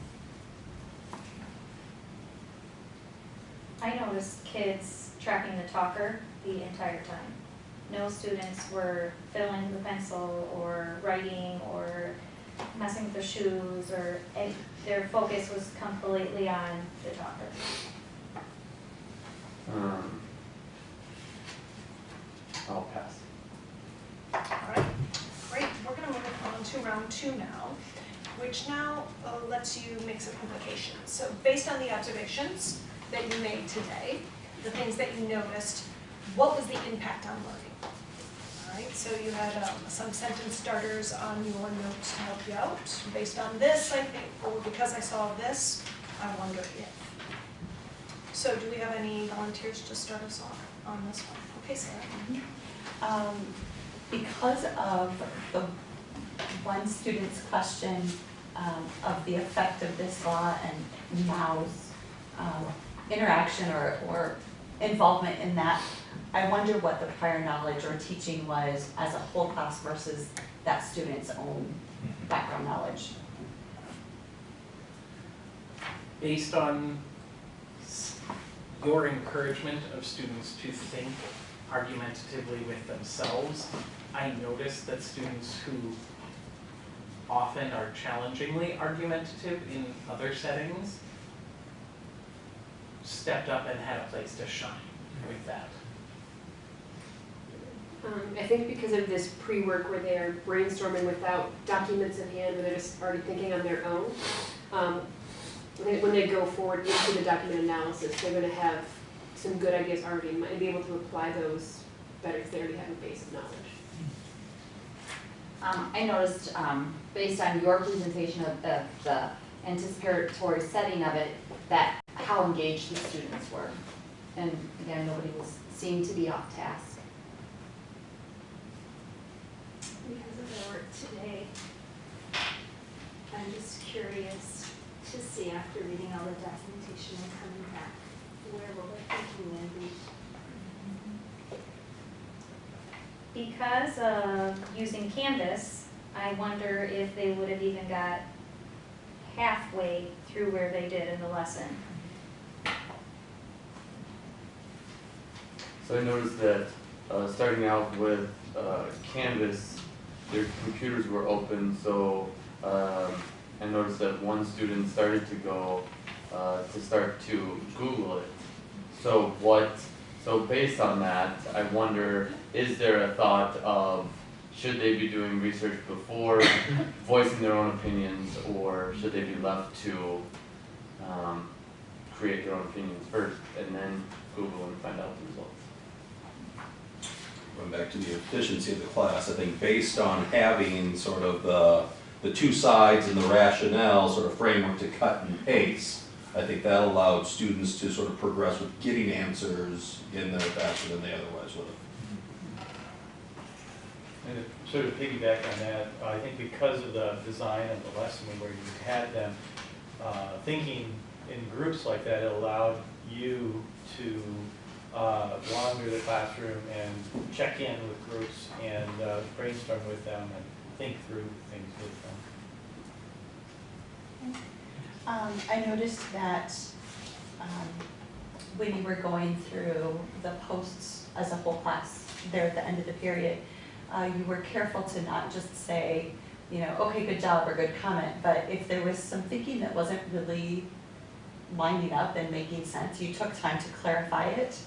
I noticed kids tracking the talker the entire time. No students were fiddling with the pencil or writing or messing with their shoes or their focus was completely on the talker. I'll pass. All right, great. We're going to move on to round 2 now, which now lets you make some implications. So based on the observations that you made today, the things that you noticed, what was the impact on learning? All right, so you had some sentence starters on your notes to help you out. Based on this, I think, or because I saw this, I wonder if. So do we have any volunteers to start us off on this one? Okay, Sarah. Because of the one student's question of the effect of this law and Mao's interaction or involvement in that, I wonder what the prior knowledge or teaching was as a whole class versus that student's own background knowledge. Based on your encouragement of students to think argumentatively with themselves, I noticed that students who often are challengingly argumentative in other settings stepped up and had a place to shine with that. I think because of this pre-work where they're brainstorming without documents in hand, where they're just already thinking on their own, when they go forward into the document analysis, they're going to have some good ideas already in mind and be able to apply those better because they already have a base of knowledge. I noticed, based on your presentation of the anticipatory setting of it, that how engaged the students were. And again, nobody seemed to be off task. Because of their work today, I'm just curious to see after reading all the documentation and coming back, where will the thinking then be? Because of using Canvas, I wonder if they would have even got halfway through where they did in the lesson. So I noticed that starting out with Canvas, their computers were open, so I noticed that one student started to go to start to Google it. So based on that, I wonder, is there a thought of should they be doing research before voicing their own opinions, or should they be left to create their own opinions first and then Google and find out the results? Going back to the efficiency of the class, I think based on having sort of the two sides and the rationale sort of framework to cut and paste, I think that allowed students to sort of progress with getting answers in there faster than they otherwise would have. And to sort of piggyback on that, I think because of the design of the lesson where you had them thinking in groups like that, it allowed you to wander the classroom and check in with groups and brainstorm with them and think through things with them. I noticed that when you were going through the posts as a whole class there at the end of the period, you were careful to not just say, you know, okay, good job or good comment, but if there was some thinking that wasn't really lining up and making sense, you took time to clarify it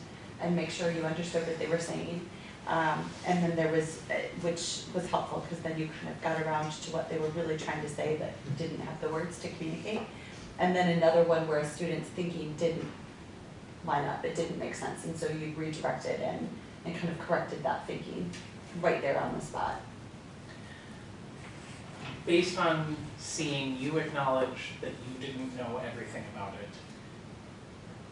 and make sure you understood what they were saying. And then there was, which was helpful because then you kind of got around to what they were really trying to say but didn't have the words to communicate. And then another one where a student's thinking didn't line up, it didn't make sense, and so you redirected and kind of corrected that thinking right there on the spot. Based on seeing you acknowledge that you didn't know everything about it,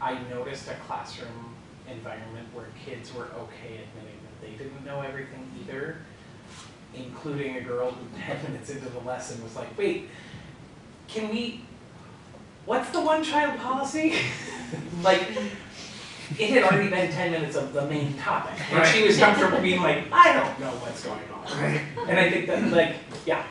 I noticed a classroom environment where kids were okay admitting that they didn't know everything either, including a girl who 10 minutes into the lesson was like, wait, what's the one child policy? Like, it had already been 10 minutes of the main topic. And she was comfortable being like, I don't know what's going on. Right. And I think that, like, yeah.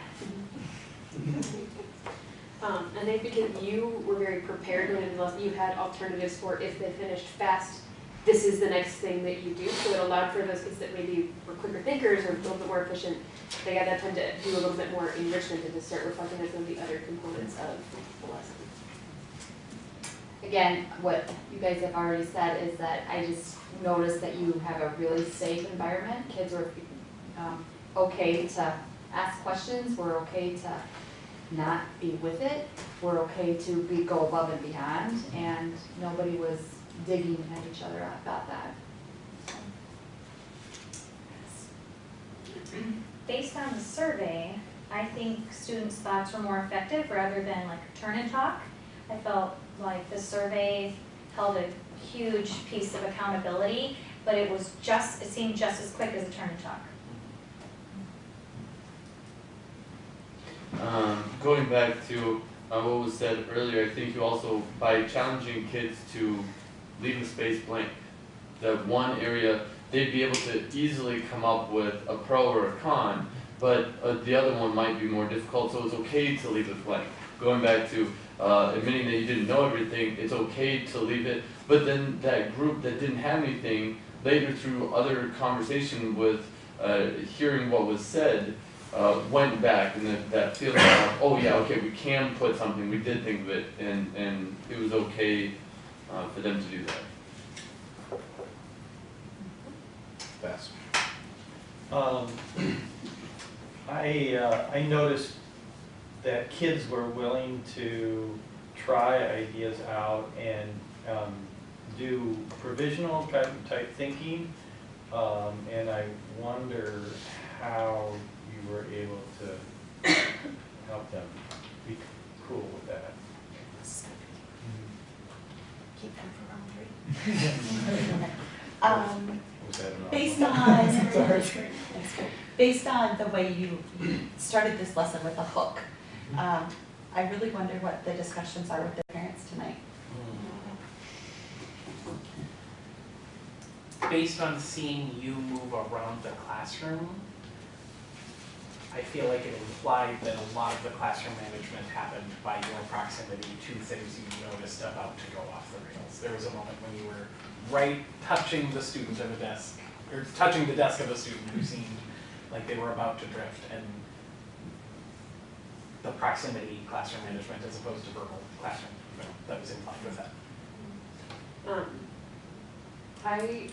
And I think because you were very prepared when the lesson, you had alternatives for if they finished fast, this is the next thing that you do. So it allowed for those kids that maybe were quicker thinkers or a little bit more efficient, they got that time to do a little bit more enrichment and to start reflecting on some of the other components of the lesson. Again, what you guys have already said is that I just noticed that you have a really safe environment. Kids are okay to ask questions. We're okay to not be with it. We're okay to go above and beyond, and nobody was digging at each other about that. Based on the survey, I think students' thoughts were more effective rather than like a turn and talk. I felt like the survey held a huge piece of accountability, but it seemed just as quick as a turn and talk. Going back to what was said earlier, I think you also, by challenging kids to leave the space blank, that one area they'd be able to easily come up with a pro or a con, but the other one might be more difficult, so it's okay to leave it blank. Going back to admitting that you didn't know everything, it's okay to leave it, but then that group that didn't have anything, later through other conversation with hearing what was said, went back and that feeling of, oh yeah, okay, we can put something, we did think of it, and it was okay for them to do that. Fast. I noticed that kids were willing to try ideas out and do provisional type thinking, and I wonder how you were able to help them be cool with that. Keep them for round 3. Based on the way you started this lesson with a hook, I really wonder what the discussions are with the parents tonight. Based on seeing you move around the classroom, I feel like it implied that a lot of the classroom management happened by your proximity to things you noticed about to go off the rails. There was a moment when you were right touching the student of a desk, or touching the desk of a student who seemed like they were about to drift, and the proximity classroom management as opposed to verbal classroom management that was implied with that. I think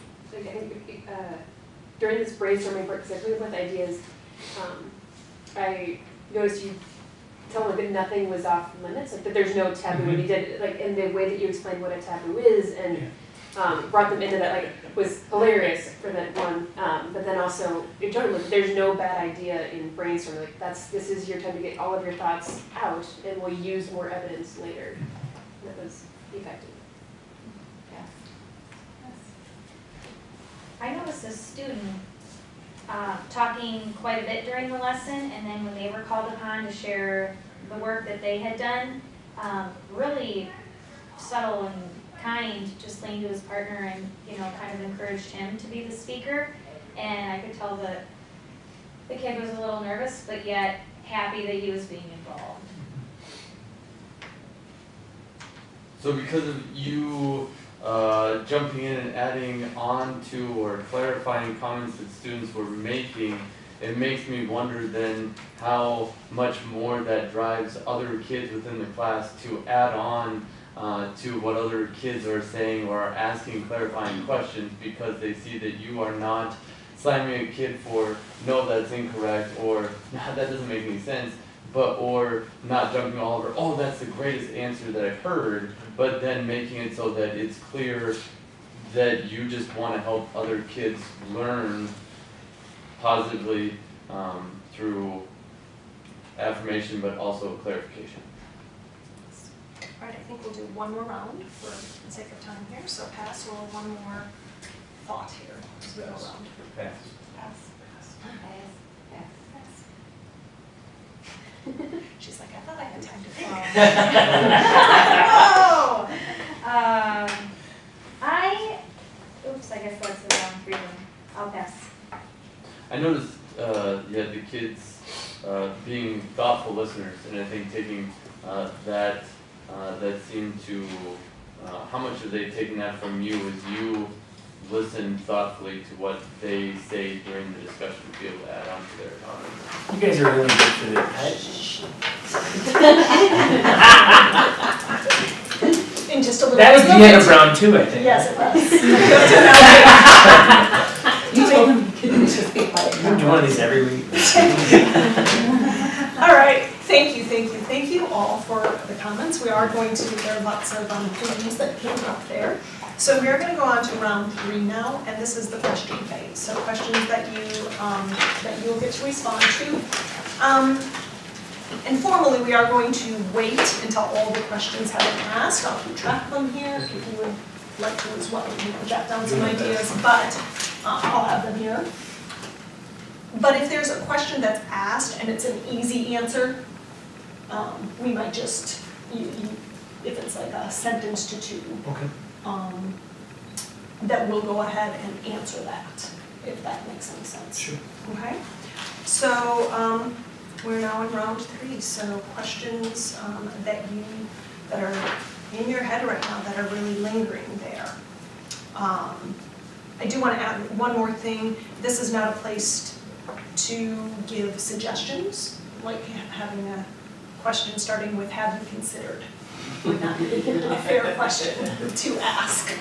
during this brainstorming part, because I played with ideas, I noticed you tell me that nothing was off limits, like that there's no taboo. And you did, like, in the way that you explained what a taboo is, and brought them into that, like, was hilarious for that one. But then also, you're talking about there's no bad idea in brainstorming. Like, this is your time to get all of your thoughts out, and we'll use more evidence later. That was effective. I noticed a student talking quite a bit during the lesson, and then when they were called upon to share the work that they had done, really subtle and kind, just leaned to his partner and, kind of encouraged him to be the speaker. And I could tell that the kid was a little nervous, but yet happy that he was being involved. So because of you jumping in and adding on to or clarifying comments that students were making, it makes me wonder then how much more that drives other kids within the class to add on to what other kids are saying or are asking clarifying questions, because they see that you are not slamming a kid for, no, that's incorrect, or no, that doesn't make any sense, or not jumping all over, oh, that's the greatest answer that I've heard, but then making it so that it's clear that you just want to help other kids learn positively through affirmation, but also clarification. All right, I think we'll do one more round for the sake of time here. So pass or one more thought here as we go around. Pass. Pass. She's like, I thought I had time to think. Oops, I guess that's the wrong 3 one. I'll pass. I noticed you had the kids being thoughtful listeners, and I think taking that seemed to how much are they taking that from you as you listen thoughtfully to what they say during the discussion to be able to add on to their comments. You guys are really good for this. In just a little That was bit. the end of round 2, I think. Yes, it was. You told them you couldn't just be quiet. I'm doing one of these every week. All right, thank you all for the comments. We are going to, there are lots of themes that came up there. So we are going to go on to round 3 now, and this is the question phase. So questions that you will get to respond to. Informally, we are going to wait until all the questions have been asked. I'll keep track of them here if you would like to as well. You can jot down some ideas, but I'll have them here. But if there's a question that's asked and it's an easy answer, we might just, if it's like a sentence to 2, Okay. that we'll go ahead and answer that, if that makes any sense. Sure. Okay? So we're now in round 3, so questions that are in your head right now that are really lingering there. I do want to add one more thing. This is not a place to give suggestions, like having a question starting with "Have you considered?" would not be a fair question to ask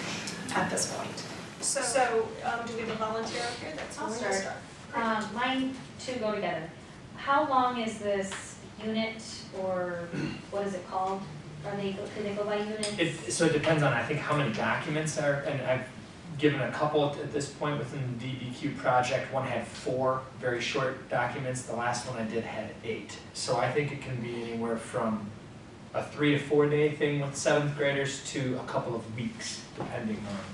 at this point. So do we have a volunteer up here that's I'll willing to start. start? Mine 2 go together. How long is this unit, or what is it called? Could they go by units? So it depends on, I think, how many documents are, and I've given a couple at this point within the DBQ project. One had 4 very short documents. The last one I did had 8. So I think it can be anywhere from a 3 to 4 day thing with 7th graders to a couple of weeks, depending on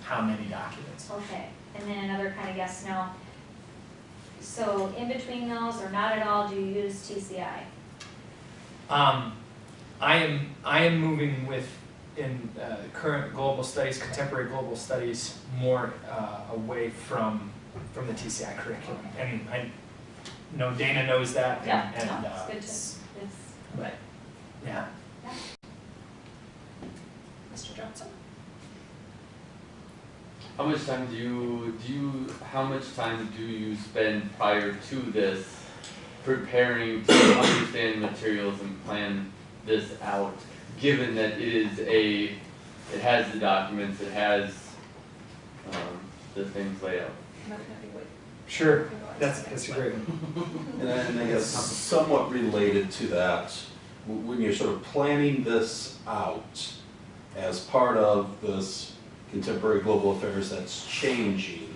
how many documents. Okay, and then another kind of yes, no. So in between those, or not at all, do you use TCI? I am moving with in current global studies, contemporary global studies, more away from the Tci curriculum, and I know Dana knows that. Yeah, and it's good to, but yeah. Mr. Johnson? How much time do you spend prior to this preparing to understand materials and plan this out, given that it has the documents, it has the things laid out? Sure, that's a great one. And I guess somewhat related to that, when you're sort of planning this out as part of this contemporary global affairs that's changing,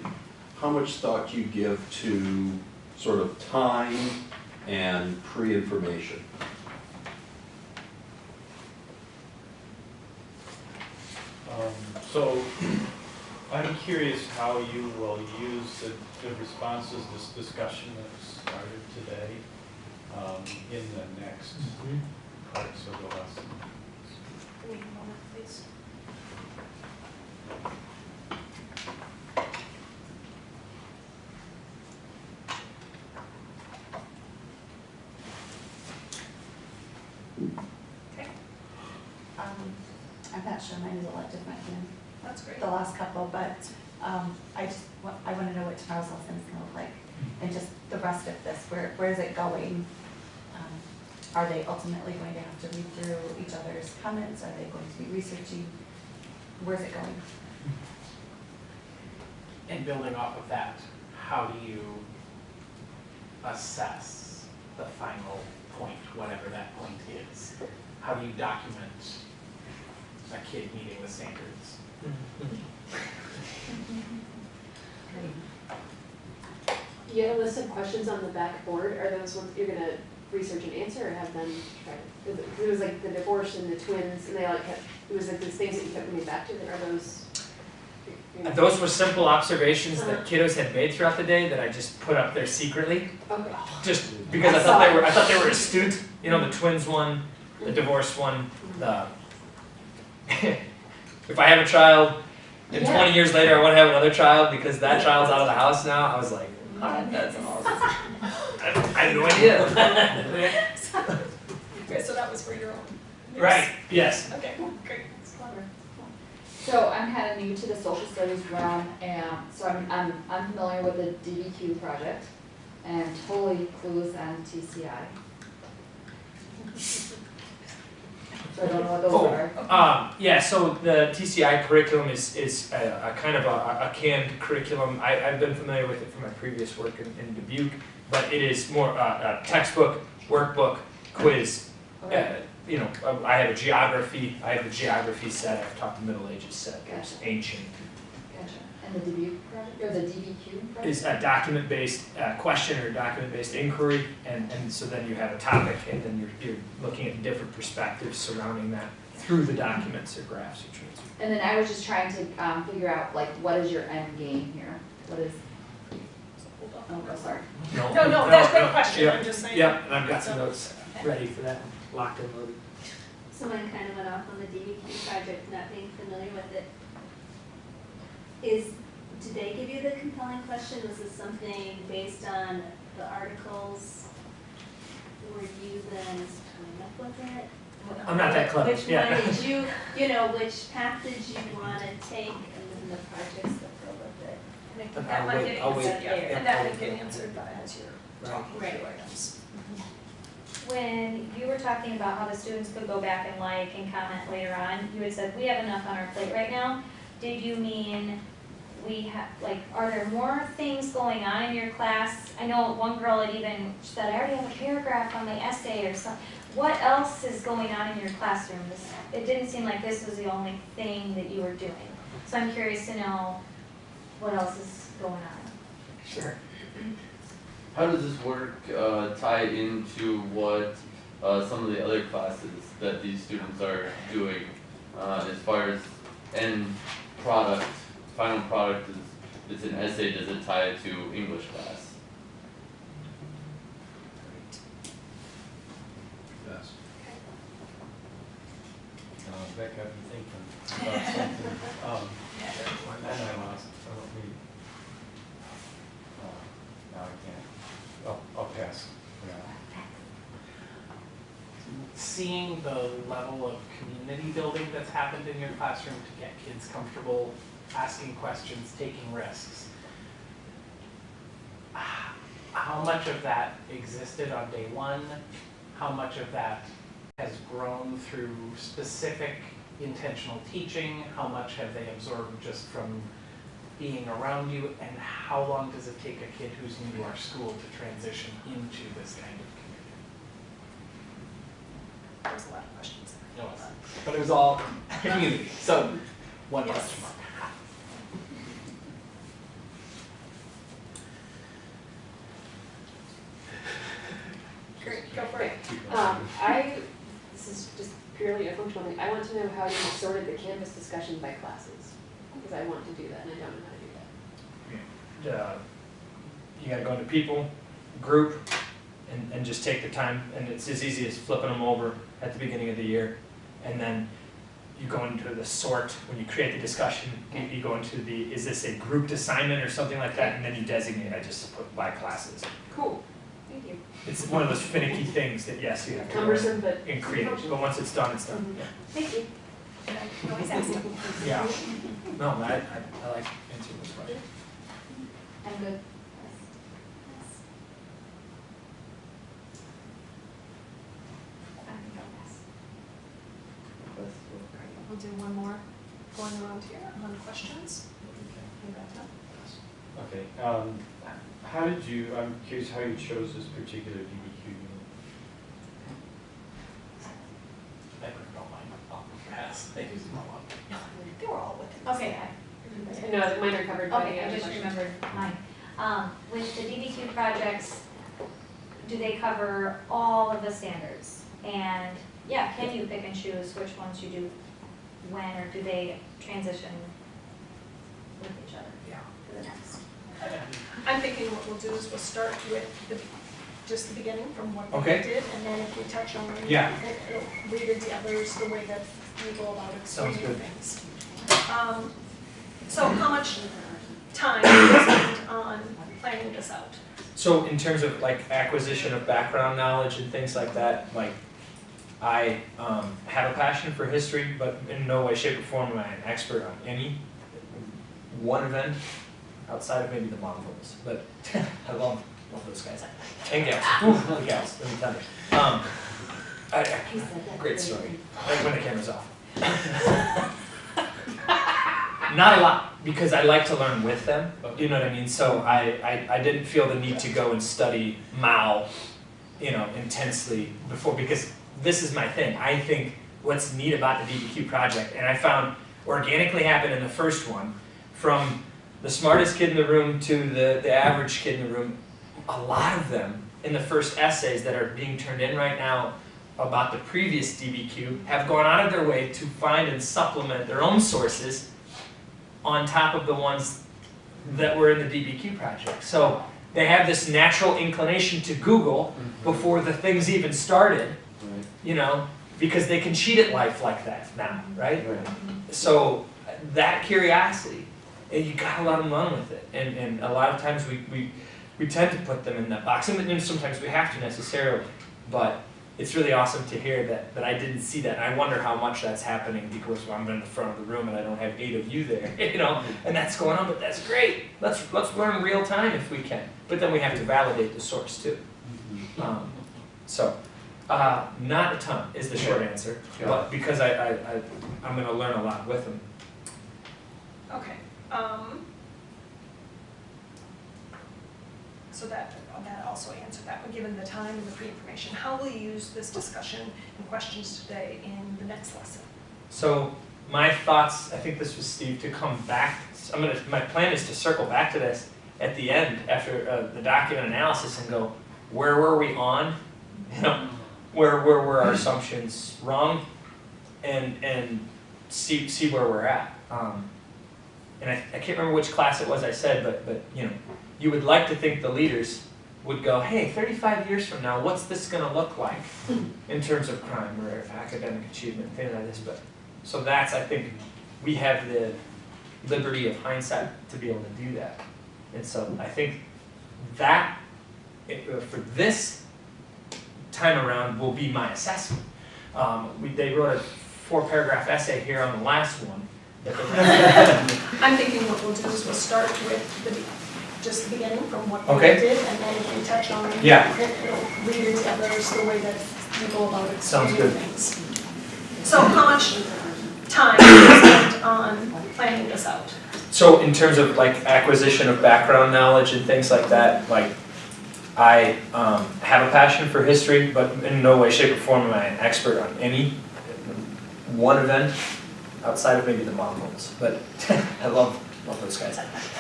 how much thought do you give to sort of time and pre-information? So I'm curious how you will use the responses, this discussion that started today, in the next parts of the lesson. Wait a moment, please. I'm not sure, mine is a lot different than That's great. the last couple, but I want to know what tomorrow's lesson is going to look like, and just the rest of this, where is it going? Are they ultimately going to have to read through each other's comments? Are they going to be researching? Where's it going? And building off of that, how do you assess the final point, whatever that point is? How do you document a kid meeting the standards? You have a list of questions on the back board. Are those ones you're gonna research and answer, or have them try to? It was like the divorce and the twins, and they all kept. It was like these things that you kept coming back to. Are those? Those were simple observations that kiddos had made throughout the day that I just put up there secretly. Okay. Just because I thought they were astute. You know, the twins one, the divorce one, the if I have a child and 20 years later I want to have another child because that child's out of the house now, I was like, that's awesome. I had no idea. Okay, so that was for your own. Right, yes. Okay, great. It's clever. So I'm kind of new to the social studies realm, and so I'm unfamiliar with the DBQ project, and totally clueless on TCI. So I don't know what those are. Yeah, so the Tci Curriculum is a kind of a canned curriculum. I've been familiar with it from my previous work in Dubuque, but it is more a textbook, workbook, quiz. You know, I have a geography set, I've taught the Middle Ages set, there's ancient. Gotcha. And the Dubuque project, or the DBQ project? Is a document-based question or document-based inquiry, and so then you have a topic, and then you're looking at different perspectives surrounding that through the documents or graphs or transcripts. And then I was just trying to figure out, like, what is your end game here? What is, oh, sorry. No, that's a great question, I'm just saying. Yeah, and I've got some notes ready for that, locked and loaded. Someone kind of went off on the DBQ project, not being familiar with it. Did they give you the compelling question? Was this something based on the articles? Were you then coming up with it? I'm not that clever, Which yeah. one did you, which path did you want to take, and then the projects that go with it? And I think that might get answered, and that might get answered by as you're talking through items. When you were talking about how the students could go back and like and comment later on, you had said, we have enough on our plate right now. Did you mean we have, like, are there more things going on in your class? I know one girl had even said, I already have a paragraph on my essay or something. What else is going on in your classroom? It didn't seem like this was the only thing that you were doing. So I'm curious to know what else is going on. Sure. How does this work tie into what some of the other classes that these students are doing as far as end product, final product is an essay, does it tie it to English class? Yes. That got me thinking about something. And I lost, I don't mean, now I can't. I'll pass. Yeah. Seeing the level of community building that's happened in your classroom to get kids comfortable asking questions, taking risks. How much of that existed on day one? How much of that has grown through specific intentional teaching? How much have they absorbed just from being around you? And how long does it take a kid who's new to our school to transition into this kind of community? There's a lot of questions. No, it's not. But it was all community. So, one Yes. question mark. Great, go for it. This is just purely a functional thing. I want to know how you sorted the Canvas discussion by classes, because I want to do that and I don't know how to do that. You gotta go into people, group, and just take the time, and it's as easy as flipping them over at the beginning of the year. And then you go into the sort, when you create the discussion, you go into the, is this a grouped assignment or something like that, and then you designate, I just put by classes. Cool, thank you. It's one of those finicky things that, yes, you have to go Cumbersome, in but and create, but once it's done, it's done. Yeah. Thank you. And I can always ask them. Yeah. No, I like answering this question. I'm good. We'll do one more going around here on questions. You got that? Okay, how did you, I'm curious how you chose this particular DBQ unit? I don't mind. I'll pass. They used them a lot. They were all within. Okay, No, mine are covered by the okay, I other just questions. remembered mine. With the DBQ projects, do they cover all of the standards? And yeah, can you pick and choose which ones you do when, or do they transition with each other for the next. I'm thinking what we'll do is we'll start with just the beginning from what Okay. we did, and then if we touch on Yeah. it'll lead into the others, the way that you go about Sounds explaining good. things. So how much time do you spend on planning this out? So in terms of like acquisition of background knowledge and things like that, like I have a passion for history, but in no way, shape, or form am I an expert on any one event outside of maybe the Mongols. But I love those guys and gals. Ooh, the gals, let me tell you. Great story. Like when the camera's off. Not a lot, because I like to learn with them, you know what I mean? So I didn't feel the need to go and study Mao, intensely before, because this is my thing. I think what's neat about the DBQ project, and I found organically happened in the first one, from the smartest kid in the room to the average kid in the room, a lot of them in the first essays that are being turned in right now about the previous DBQ have gone out of their way to find and supplement their own sources on top of the ones that were in the DBQ project. So they have this natural inclination to Google before the things even started, because they can cheat at life like that now, right? So that curiosity, and you gotta let them run with it. And a lot of times we tend to put them in that box, and sometimes we have to necessarily, but it's really awesome to hear that I didn't see that. And I wonder how much that's happening because I'm in the front of the room and I don't have 8 of you there, and that's going on, but that's great. Let's learn real time if we can. But then we have to validate the source too. Not a ton is the short answer, but because I'm going to learn a lot with them. Okay. So that also answered that one, given the time and the pre-information. How will you use this discussion and questions today in the next lesson? So my thoughts, I think this was Steve, to come back. My plan is to circle back to this at the end after the document analysis and go, where were we on? Where were our assumptions wrong? And see where we're at. And I can't remember which class it was I said, but you would like to think the leaders would go, hey, 35 years from now, what's this going to look like in terms of crime or academic achievement, things like this. But so that's, I think, we have the liberty of hindsight to be able to do that. And so I think that for this time around will be my assessment. They wrote a 4-paragraph essay here on the last one. I'm thinking what we'll do is we'll start with just the beginning from what we Okay. did, and then if we touch on it'll lead into others the way that you go about it. Sounds good. Things. So how much time do you spend on planning this out? So in terms of like acquisition of background knowledge and things like that, like I have a passion for history, but in no way, shape, or form am I an expert on any one event outside of maybe the Mongols. But I love those guys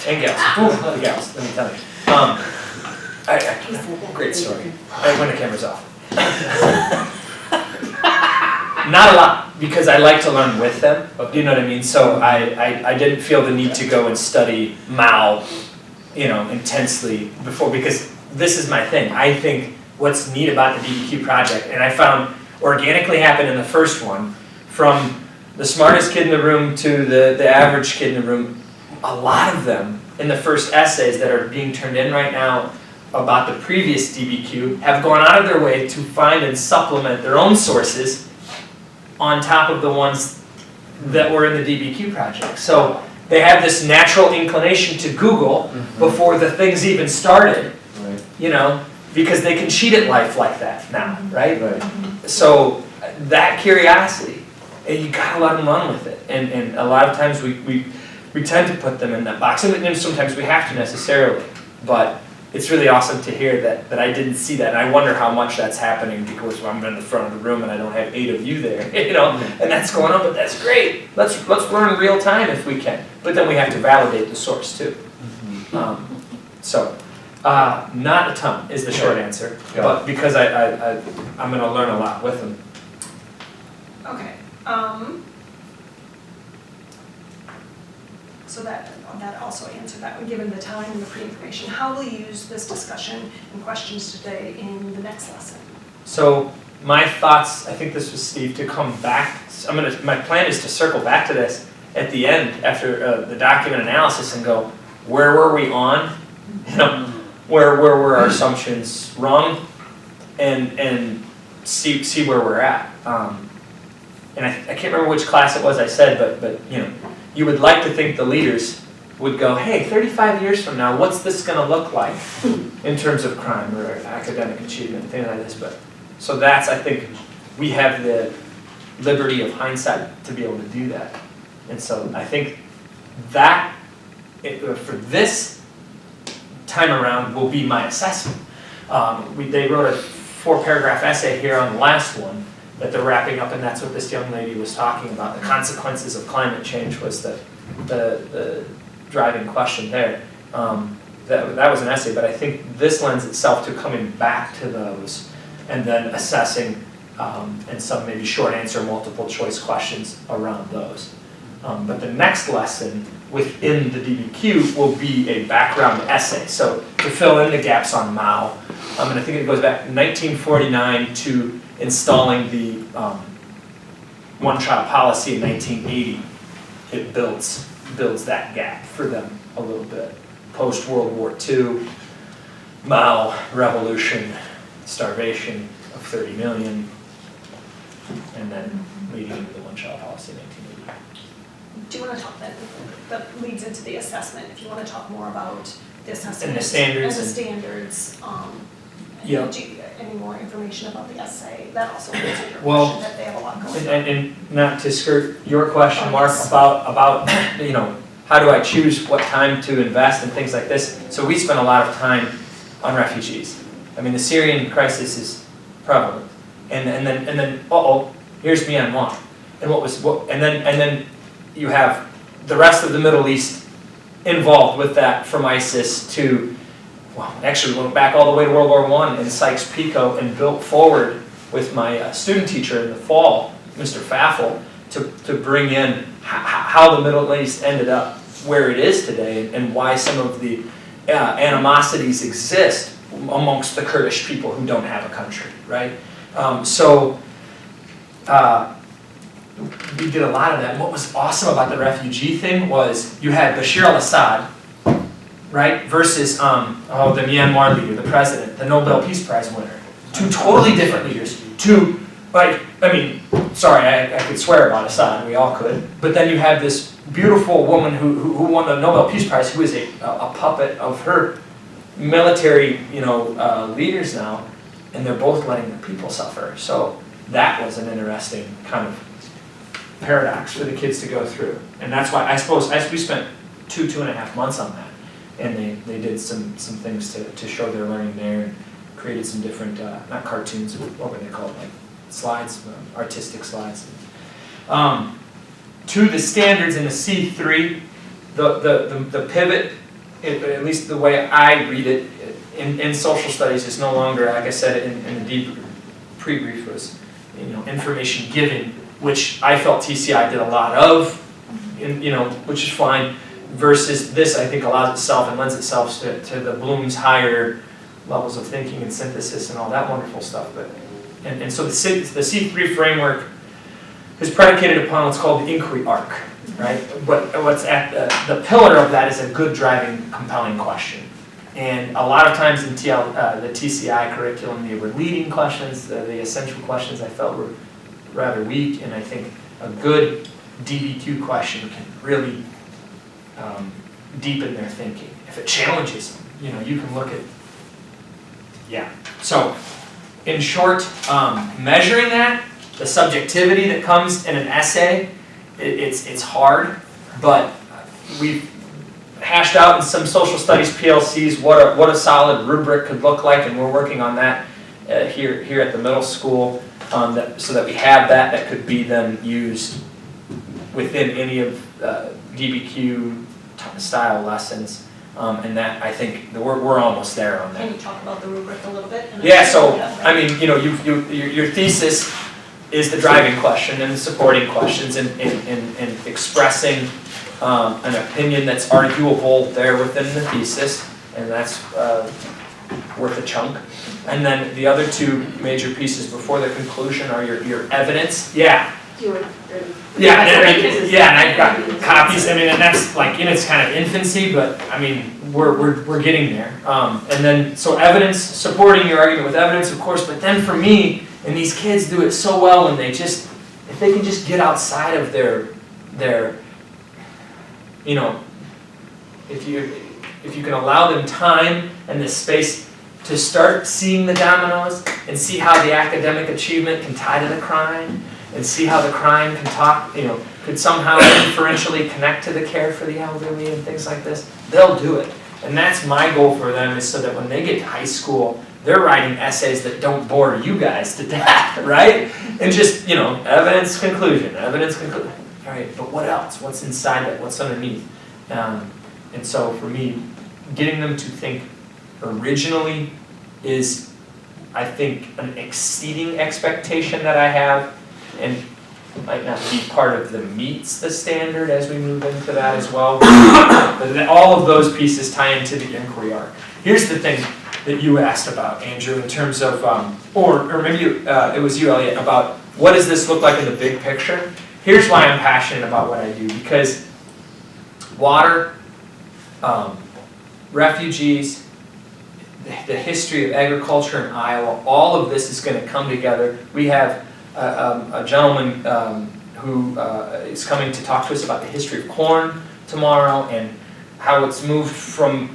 and gals. Ooh, the gals, let me tell you. Great story. When the camera's off. Not a lot, because I like to learn with them. You know what I mean? So I didn't feel the need to go and study Mao, intensely before, because this is my thing. I think what's neat about the DBQ project, and I found organically happened in the first one, from the smartest kid in the room to the average kid in the room, a lot of them in the first essays that are being turned in right now about the previous DBQ have gone out of their way to find and supplement their own sources on top of the ones that were in the DBQ project. So they have this natural inclination to Google before the things even started, because they can cheat at life like that now, right? So that curiosity, and you gotta let them run with it. And a lot of times we tend to put them in that box, and sometimes we have to necessarily, but it's really awesome to hear that I didn't see that, and I wonder how much that's happening because I'm in the front of the room and I don't have 8 of you there, and that's going on, but that's great. Let's learn real time if we can, but then we have to validate the source too. Not a ton is the short answer, but because I'm going to learn a lot with them. So that also answered that one, given the time and the pre-information. How will you use this discussion and questions today in the next lesson? So my thoughts, I think this was Steve, to come back. My plan is to circle back to this at the end after the document analysis and go, where were we on? You know, where were our assumptions wrong? And see where we're at. And I can't remember which class it was I said, but you know, you would like to think the leaders would go, hey, 35 years from now, what's this going to look like in terms of crime or academic achievement, things like this. But so that's, I think, we have the liberty of hindsight to be able to do that. And so I think that for this time around will be my assessment. They wrote a 4-paragraph essay here on the last one that they're wrapping up, and that's what this young lady was talking about. The consequences of climate change was the driving question there. That was an essay, but I think this lends itself to coming back to those and then assessing and some maybe short answer multiple choice questions around those. But the next lesson within the DBQ will be a background essay. So to fill in the gaps on Mao, and I think it goes back 1949 to installing the one-child policy in 1980. It builds that gap for them a little bit. Post-World War II, Mao, revolution, starvation of 30 million, and then leading into the one-child policy in 1980. Do you want to talk that leads into the assessment, if you want to talk more about the assessment And the standards. And the standards. Yeah. Do you get any more information about the essay? That also answers your Well, question that they have a lot going on. and not to skirt your question, Mark, about you know, how do I choose what time to invest and things like this. So we spend a lot of time on refugees. I mean, the Syrian crisis is prevalent, and then here's Myanmar, and then you have the rest of the Middle East involved with that, from ISIS to, well, actually went back all the way to World War I in Sykes-Picot and built forward with my student teacher in the fall, Mr. Faffel, to bring in how the Middle East ended up where it is today and why some of the animosities exist amongst the Kurdish people who don't have a country, right? We did a lot of that. And what was awesome about the refugee thing was you had Bashir al-Assad, right, versus the Myanmar leader, the president, the Nobel Peace Prize winner. Two totally different leaders. I could swear about Assad, we all could. But then you have this beautiful woman who won the Nobel Peace Prize, who is a puppet of her military, leaders now, and they're both letting the people suffer. So that was an interesting kind of paradox for the kids to go through. And that's why I suppose we spent 2.5 months on that. And they did some things to show their learning there and created some different, not cartoons, what were they called, like slides, artistic slides. To the standards in the C3, the pivot, at least the way I read it, in social studies is no longer, like I said in the deep pre-brief, was information giving, which I felt TCI did a lot of, which is fine, versus this I think allows itself and lends itself to the Bloom's higher levels of thinking and synthesis and all that wonderful stuff. And so the C3 framework is predicated upon what's called the inquiry arc, right? But what's at the pillar of that is a good driving, compelling question. And a lot of times in the TCI curriculum, they were leading questions. The essential questions I felt were rather weak, and I think a good DBQ question can really deepen their thinking. If it challenges them, you can look at, So, in short, measuring that, the subjectivity that comes in an essay, it's hard, but we've hashed out in some social studies PLCs what a solid rubric could look like, and we're working on that here at the middle school, so that we have that could be then used within any of DBQ style lessons, and that I think we're almost there on that. Can you talk about the rubric a little bit? Yeah, so I mean, your thesis is the driving question and the supporting questions and expressing an opinion that's arguable there within the thesis, and that's worth a chunk. And then the other two major pieces before the conclusion are your evidence. Yeah. Yeah, and I've got copies. I mean, and that's like in its kind of infancy, but I mean, we're getting there. And then so evidence, supporting your argument with evidence, of course. But then for me, and these kids do it so well when if they can just get outside of their, you know, if you can allow them time and the space to start seeing the dominoes and see how the academic achievement can tie to the crime, and see how the crime can could somehow inferentially connect to the care for the elderly and things like this, they'll do it. And that's my goal for them, is so that when they get to high school, they're writing essays that don't bore you guys to death, right? And just, evidence, conclusion. All right, but what else? What's inside that? What's underneath? And so for me, getting them to think originally is, I think, an exceeding expectation that I have, and might not be part of the meets the standard as we move into that as well. But all of those pieces tie into the inquiry arc. Here's the thing that you asked about, Andrew, in terms of, or maybe it was you, Elliot, about what does this look like in the big picture? Here's why I'm passionate about what I do, because water, refugees, the history of agriculture in Iowa, all of this is going to come together. We have a gentleman who is coming to talk to us about the history of corn tomorrow, and how it's moved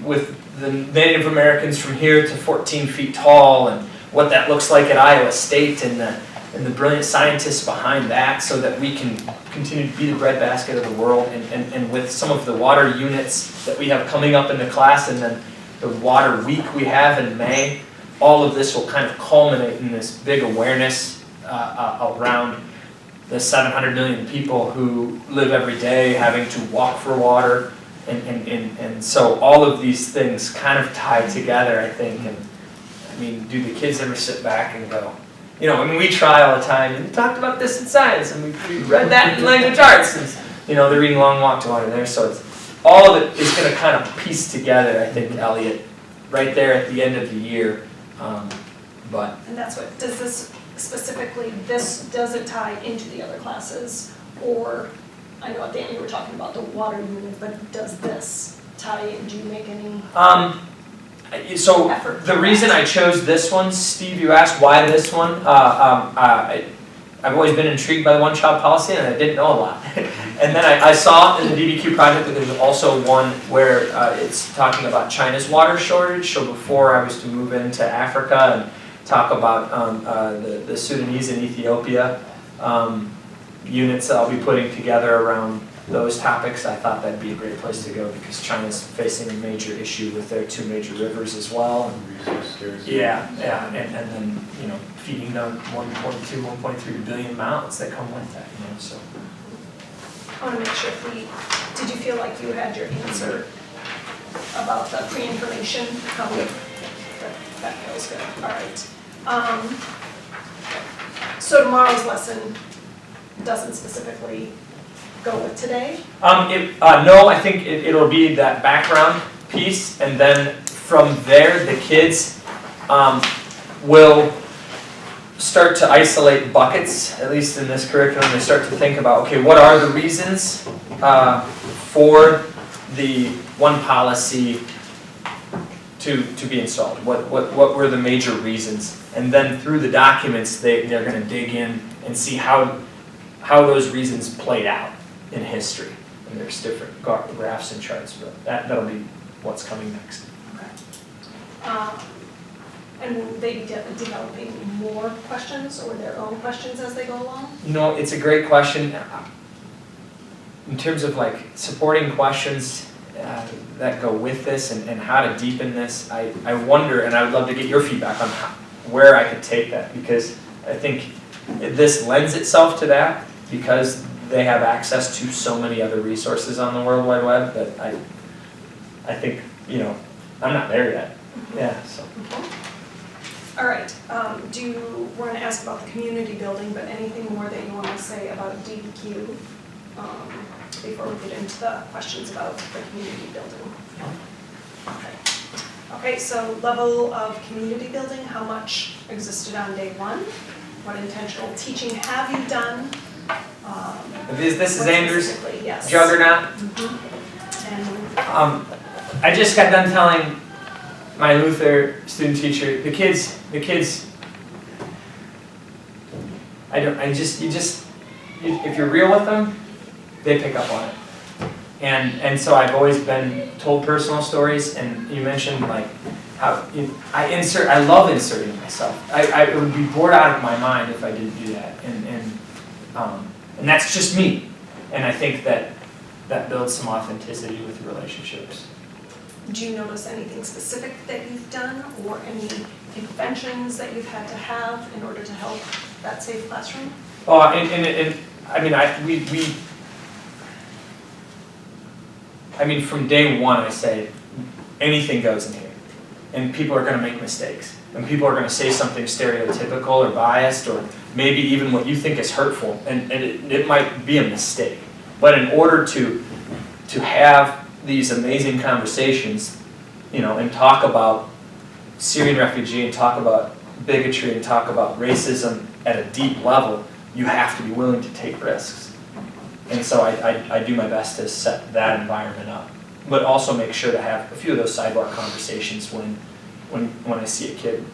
with the Native Americans from here to 14 feet tall, and what that looks like at Iowa State, and the brilliant scientists behind that, so that we can continue to be the breadbasket of the world, and with some of the water units that we have coming up in the class, and then the water week we have in May, all of this will kind of culminate in this big awareness around the 700 million people who live every day having to walk for water, and so all of these things kind of tie together, I think. And I mean, do the kids ever sit back and go, we try all the time, and we talked about this in science, and we read that in language arts, and they're reading Long Walk to Water there, so all of it is going to kind of piece together, I think, Elliot, right there at the end of the year. But and that's what, does this specifically, does it tie into the other classes? Or, I know, Dan, you were talking about the water unit, but does this tie in? Do you make any so effort? The reason I chose this one, Steve, you asked why this one. I've always been intrigued by the one-child policy, and I didn't know a lot. And then I saw in the DBQ project that there's also one where it's talking about China's water shortage. So before I was to move into Africa and talk about the Sudanese and Ethiopia units that I'll be putting together around those topics, I thought that'd be a great place to go, because China's facing a major issue with their two major rivers as well. Yeah, and then feeding them 1.2, 1.3 billion mouths that come with that. So I want to make sure did you feel like you had your answer about the pre-information? That feels good. All right. So tomorrow's lesson doesn't specifically go with today? No, I think it'll be that background piece, and then from there the kids will start to isolate buckets, at least in this curriculum. They start to think about, okay, what are the reasons for the one policy to be installed? What were the major reasons? And then through the documents, they're going to dig in and see how those reasons played out in history. And there's different graphs and charts, but that'll be what's coming next. Okay. And will they be developing more questions or their own questions as they go along? No, it's a great question. In terms of like supporting questions that go with this and how to deepen this, I wonder, and I would love to get your feedback on where I could take that, because I think this lends itself to that, because they have access to so many other resources on the World Wide Web that I think, I'm not there yet. Yeah, so. All right, we're going to ask about the community building, but anything more that you want to say about DBQ? before we get into the questions about the community building? Okay. Okay, so level of community building, how much existed on day one? What intentional teaching have you done? This is what Andrew's specifically? Yes. juggernaut. And I just got done telling my Luther student teacher, the kids, if you're real with them, they pick up on it. And so I've always been told personal stories, and you mentioned like how I love inserting myself. I would be bored out of my mind if I didn't do that, and that's just me. And I think that builds some authenticity with relationships. do you notice anything specific that you've done or any interventions that you've had to have in order to help that safe classroom? Oh, I mean, from day one, I say anything goes in here, and people are going to make mistakes, and people are going to say something stereotypical or biased, or maybe even what you think is hurtful, and it might be a mistake. But in order to have these amazing conversations, and talk about Syrian refugee, and talk about bigotry, and talk about racism at a deep level, you have to be willing to take risks. And so I do my best to set that environment up, but also make sure to have a few of those sidebar conversations when I see a kid,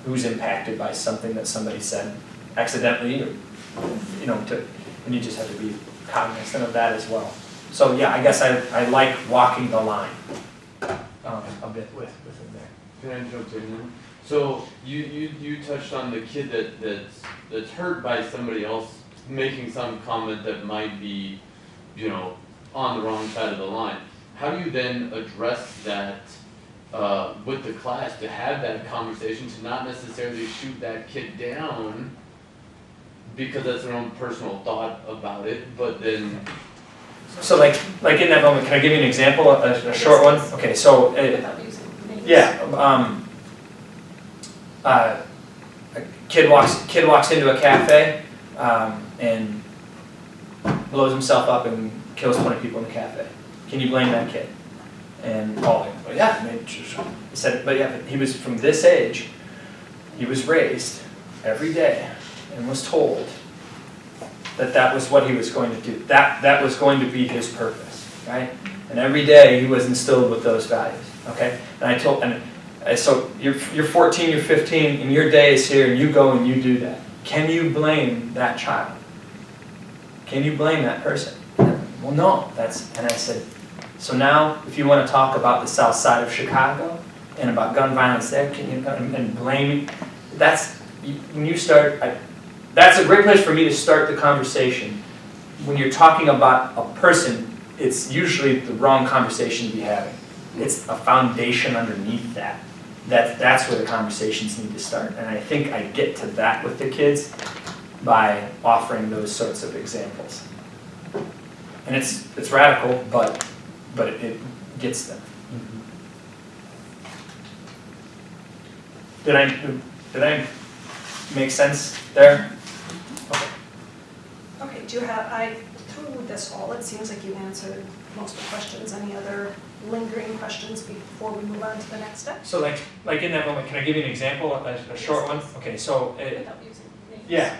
who's impacted by something that somebody said accidentally, and you just have to be cognizant of that as well. So yeah, I guess I like walking the line a bit within there. Can I jump in? So you touched on the kid that's hurt by somebody else making some comment that might be, on the wrong side of the line. How do you then address that with the class, to have that conversation, to not necessarily shoot that kid down because that's their own personal thought about it, but then... So like in that moment, can I give you an example, a short one? Okay, so, a kid walks into a cafe and blows himself up and kills 20 people in the cafe. Can you blame that kid? And he said, but he was from this age, he was raised every day and was told that was what he was going to do. That was going to be his purpose, right? And every day he was instilled with those values, okay? So you're 14, you're 15, and your day is here, and you go and you do that. Can you blame that child? Can you blame that person? Well, no. And I said, so now if you want to talk about the south side of Chicago and about gun violence there, and blaming, when you start, that's a great place for me to start the conversation. When you're talking about a person, it's usually the wrong conversation to be having. It's a foundation underneath that. That's where the conversations need to start. And I think I get to that with the kids by offering those sorts of examples. And it's radical, but it gets them. Did I make sense there? Okay, through this all, it seems like you answered most of the questions. Any other lingering questions before we move on to the next step? So like in that moment, can I give you an example, a short one? Okay, so without using names. yeah,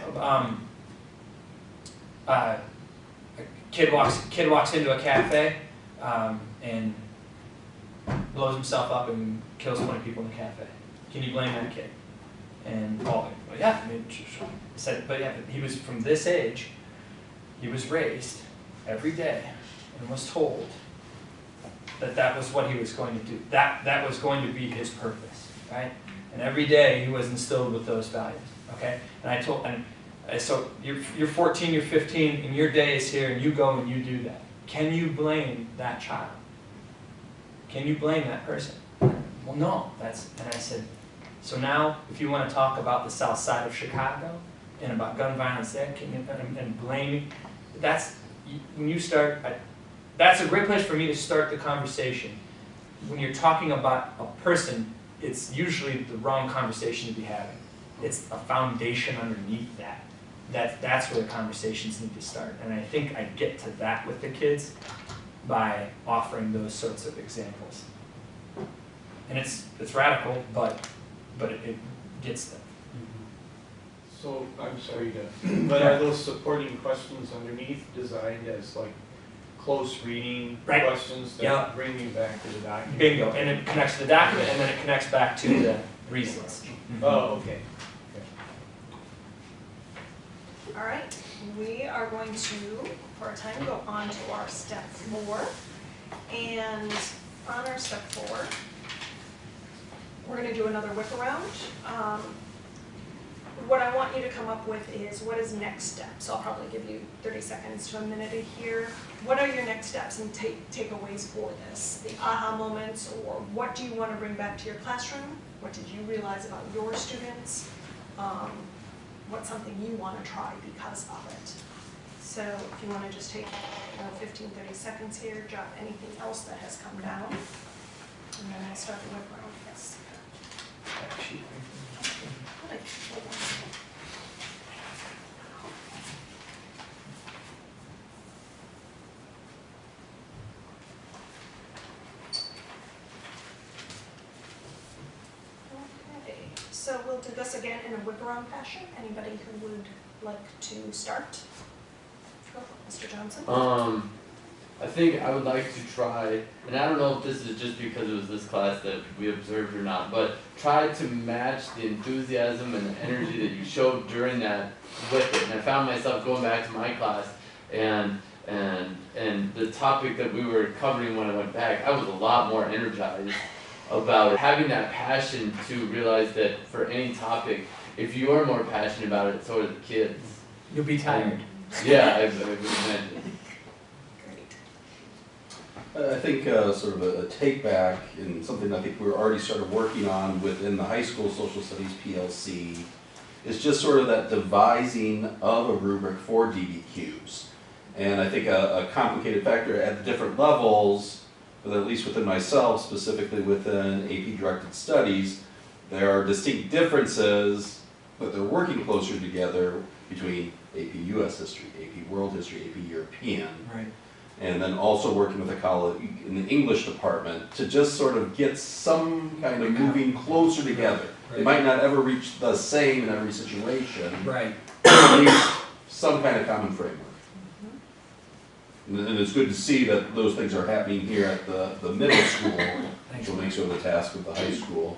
a kid walks into a cafe and blows himself up and kills 20 people in the cafe. Can you blame that kid? And said, but he was from this age. He was raised every day and was told that was what he was going to do. That was going to be his purpose, right? And every day he was instilled with those values, okay? So you're 14, you're 15, and your day is here, and you go and you do that. Can you blame that child? Can you blame that person? Well, no. And I said, so now if you want to talk about the south side of Chicago and about gun violence there, and blaming, when you start. That's a great place for me to start the conversation. When you're talking about a person, it's usually the wrong conversation to be having. It's a foundation underneath that. that's where the conversations need to start. And I think I get to that with the kids by offering those sorts of examples. And it's radical, but it gets them. So, I'm sorry to, but are those supporting questions underneath designed as like close reading questions that bring you back to the document? Bingo, and it connects to the document, and then it connects back to the reasons. Oh, okay. All right, we are going to, for a time, go on to our step 4. And on our step 4, we're going to do another whip around. What I want you to come up with is what is next steps. I'll probably give you 30 seconds to a minute to hear. What are your next steps and takeaways for this? The aha moments, or what do you want to bring back to your classroom? What did you realize about your students? What's something you want to try because of it? So if you want to just take 15, 30 seconds here, jot anything else that has come down. And then I'll start the whip around. Yes. Okay, so we'll do this again in a whip around fashion. Anybody who would like to start? Go, Mr. Johnson. I think I would like to try, and I don't know if this is just because it was this class that we observed or not, but try to match the enthusiasm and the energy that you showed during that with it. And I found myself going back to my class and the topic that we were covering when I went back, I was a lot more energized about it. Having that passion to realize that for any topic, if you are more passionate about it, so are the kids. You'll be tired. Yeah, I would imagine. I think sort of a take back, and something I think we were already started working on within the high school social studies PLC, is just sort of that devising of a rubric for DBQs. And I think a complicated factor at the different levels, but at least within myself, specifically within AP directed studies, there are distinct differences, but they're working closer together between AP US history, AP world history, AP European. Right. And then also working with a college in the English department to just sort of get some kind of moving closer together. They might not ever reach the same in every situation. Right. But at least some kind of common framework. And it's good to see that those things are happening here at the middle school, which will make sure the task of the high school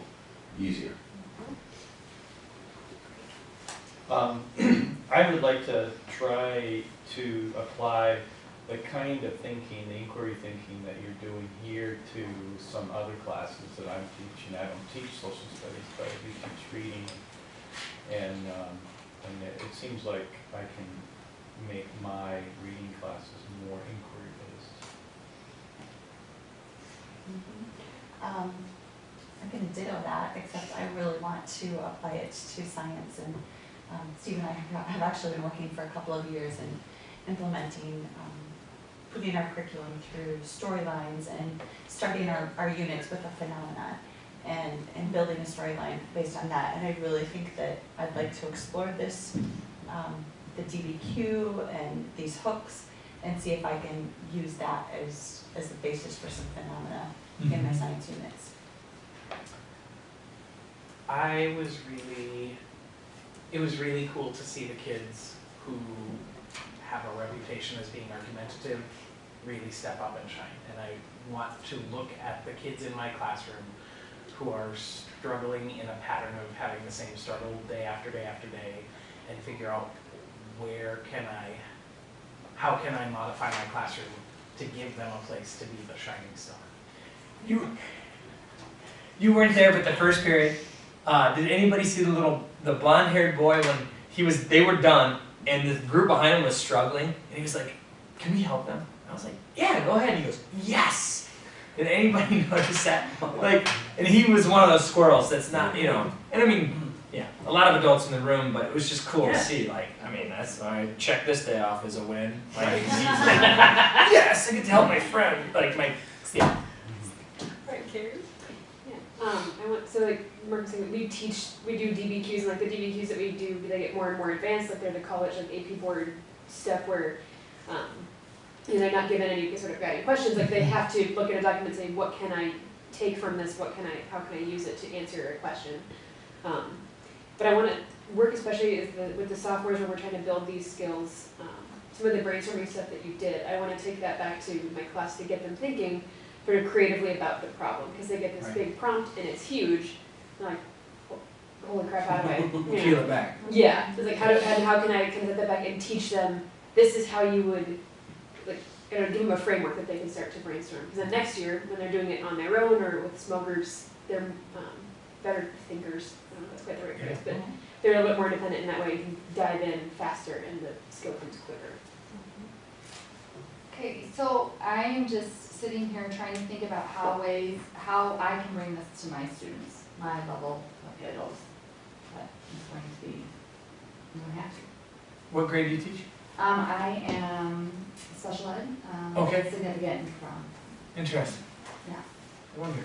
easier. I would like to try to apply the kind of thinking, the inquiry thinking that you're doing here to some other classes that I'm teaching. I don't teach social studies, but I do teach reading. And it seems like I can make my reading classes more inquiry-based. I'm going to ditto that, except I really want to apply it to science. And Steve and I have actually been working for a couple of years in implementing, putting our curriculum through storylines and starting our units with a phenomena and building a storyline based on that. And I really think that I'd like to explore this, the DBQ and these hooks, and see if I can use that as the basis for some phenomena in my science units. It was really cool to see the kids who have a reputation as being argumentative really step up and shine. And I want to look at the kids in my classroom who are struggling in a pattern of having the same struggle day after day after day, and figure out how can I modify my classroom to give them a place to be the shining star. You weren't there, but the first period, did anybody see the blonde-haired boy when they were done, and the group behind him was struggling, and he was like, "Can we help them?" I was like, "Yeah, go ahead." And he goes, "Yes!" Did anybody notice that? And he was one of those squirrels that's not, and I mean, yeah, a lot of adults in the room, but it was just cool to see, that's why I check this day off as a win. Yes, I get to help my friend, Right, Carrie? Yeah. So like Mark was saying, we do DBQs, and like the DBQs that we do, they get more and more advanced, like they're the college, like AP board stuff where, they're not given any sort of guiding questions, like they have to look at a document and say, what can I take from this, how can I use it to answer a question? But I wanna work especially with the softwares where we're trying to build these skills, some of the brainstorming stuff that you did, I wanna take that back to my class to get them thinking very creatively about the problem, because they get this big prompt and it's huge, and like, holy crap, how do I, Peel it back. Yeah, it's like how can I set that back and teach them, this is how you would, like, give them a framework that they can start to brainstorm. Because then next year, when they're doing it on their own or with small groups, they're better thinkers, I don't know if that's quite the right phrase, but they're a little bit more independent in that way, you can dive in faster and the skill comes quicker. Okay, so I am just sitting here trying to think about how I can bring this to my students, my level of kiddos. But it's going to be, I'm going to have to. What grade do you teach? I am special ed. Okay. Significant from. Interesting. Yeah. I wonder.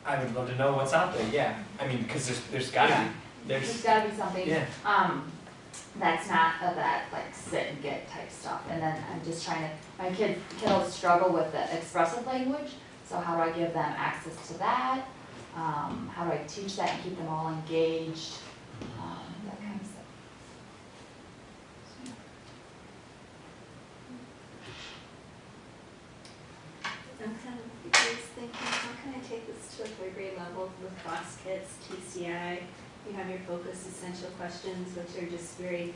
I would love to know what's out there, yeah. I mean, because there's gotta be. There's gotta be something. Yeah. That's not of that like sit and get type stuff. And then I'm just trying to, my kiddos struggle with the expressive language. So how do I give them access to that? How do I teach that and keep them all engaged? That kind of stuff. I'm kind of thinking, how can I take this to a third grade level with box kits, TCI? You have your focus essential questions, which are just very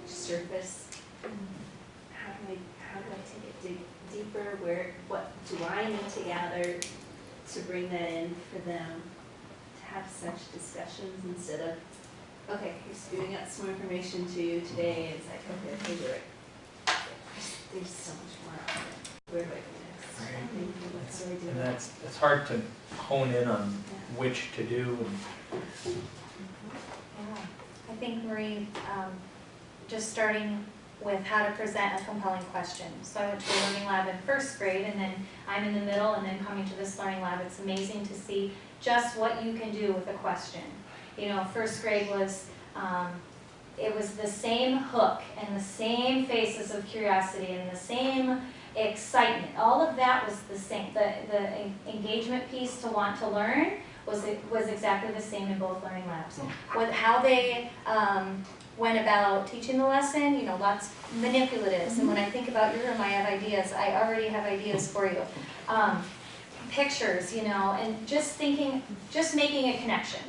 surface. How do I take it deeper? What do I need to gather to bring that in for them to have such discussions instead of, okay, here's spewing out some more information to you today, and it's like, okay, do it. There's so much more out there. Where do I go next? What do I do? And it's hard to hone in on which to do. Yeah, I think Marie, just starting with how to present a compelling question. So I went to a learning lab in first grade, and then I'm in the middle, and then coming to this learning lab, it's amazing to see just what you can do with a question. You know, first grade was, it was the same hook and the same faces of curiosity and the same excitement. All of that was the same. The engagement piece to want to learn was exactly the same in both learning labs. How they went about teaching the lesson, you know, lots of manipulatives. And when I think about your room, I have ideas. I already have ideas for you. Pictures, you know, and just making a connection.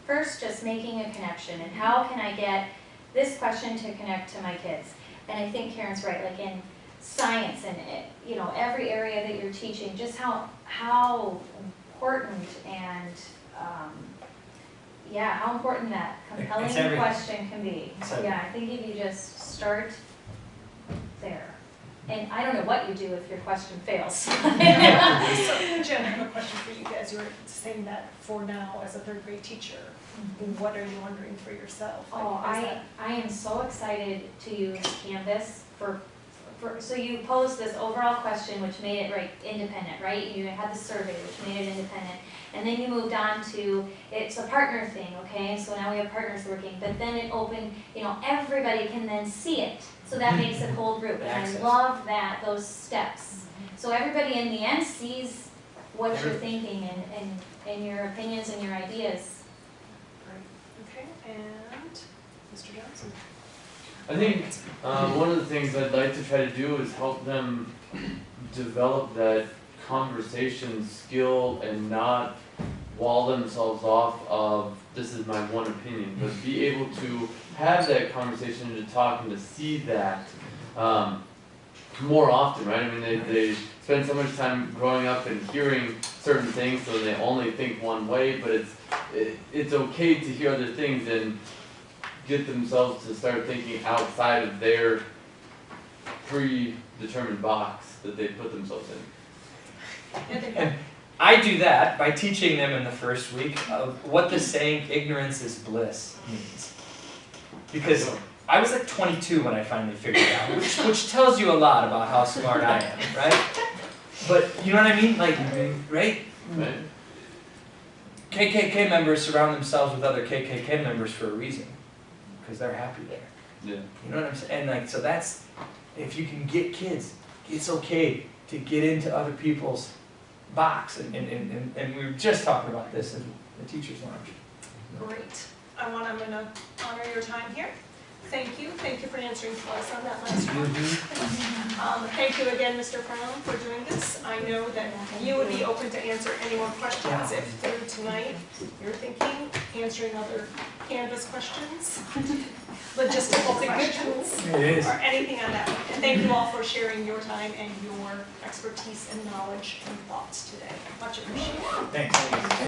First, just making a connection. And how can I get this question to connect to my kids? And I think Karen's right, like in science and, you know, every area that you're teaching, just how important and, how important that compelling question can be. Yeah, I think if you just start there. And I don't know what you do if your question fails. So, Jen, I have a question for you guys. You were saying that for now as a third grade teacher, what are you wondering for yourself? Oh, I am so excited to use Canvas so you posed this overall question which made it independent, right? You had the survey which made it independent. And then you moved on to, it's a partner thing, okay? So now we have partners working, but then it opened, you know, everybody can then see it. So that makes it whole group, and I love those steps. So everybody in the end sees what you're thinking and your opinions and your ideas. Okay, and Mr. Johnson. I think one of the things I'd like to try to do is help them develop that conversation skill and not wall themselves off of this is my one opinion, but be able to have that conversation and to talk and to see that more often, right? I mean, they spend so much time growing up and hearing certain things, so they only think one way, but it's okay to hear other things and get themselves to start thinking outside of their predetermined box that they put themselves in. And I do that by teaching them in the first week of what the saying ignorance is bliss means. Because I was like 22 when I finally figured it out, which tells you a lot about how smart I am, right? But you know what I mean? Like, right? Right. KKK members surround themselves with other KKK members for a reason, because they're happy there. Yeah. You know what I'm saying? And like, so that's, if you can get kids, it's okay to get into other people's box. And we were just talking about this in the teacher's lounge. Great. I'm gonna honor your time here. Thank you for answering twice on that last one. Thank you again, Mr. Brown, for doing this. I know that you would be open to answer any more questions if through tonight you're thinking, answering other Canvas questions, logistical questions, It is. or anything on that. And thank you all for sharing your time and your expertise and knowledge and thoughts today. Much appreciated. Thanks.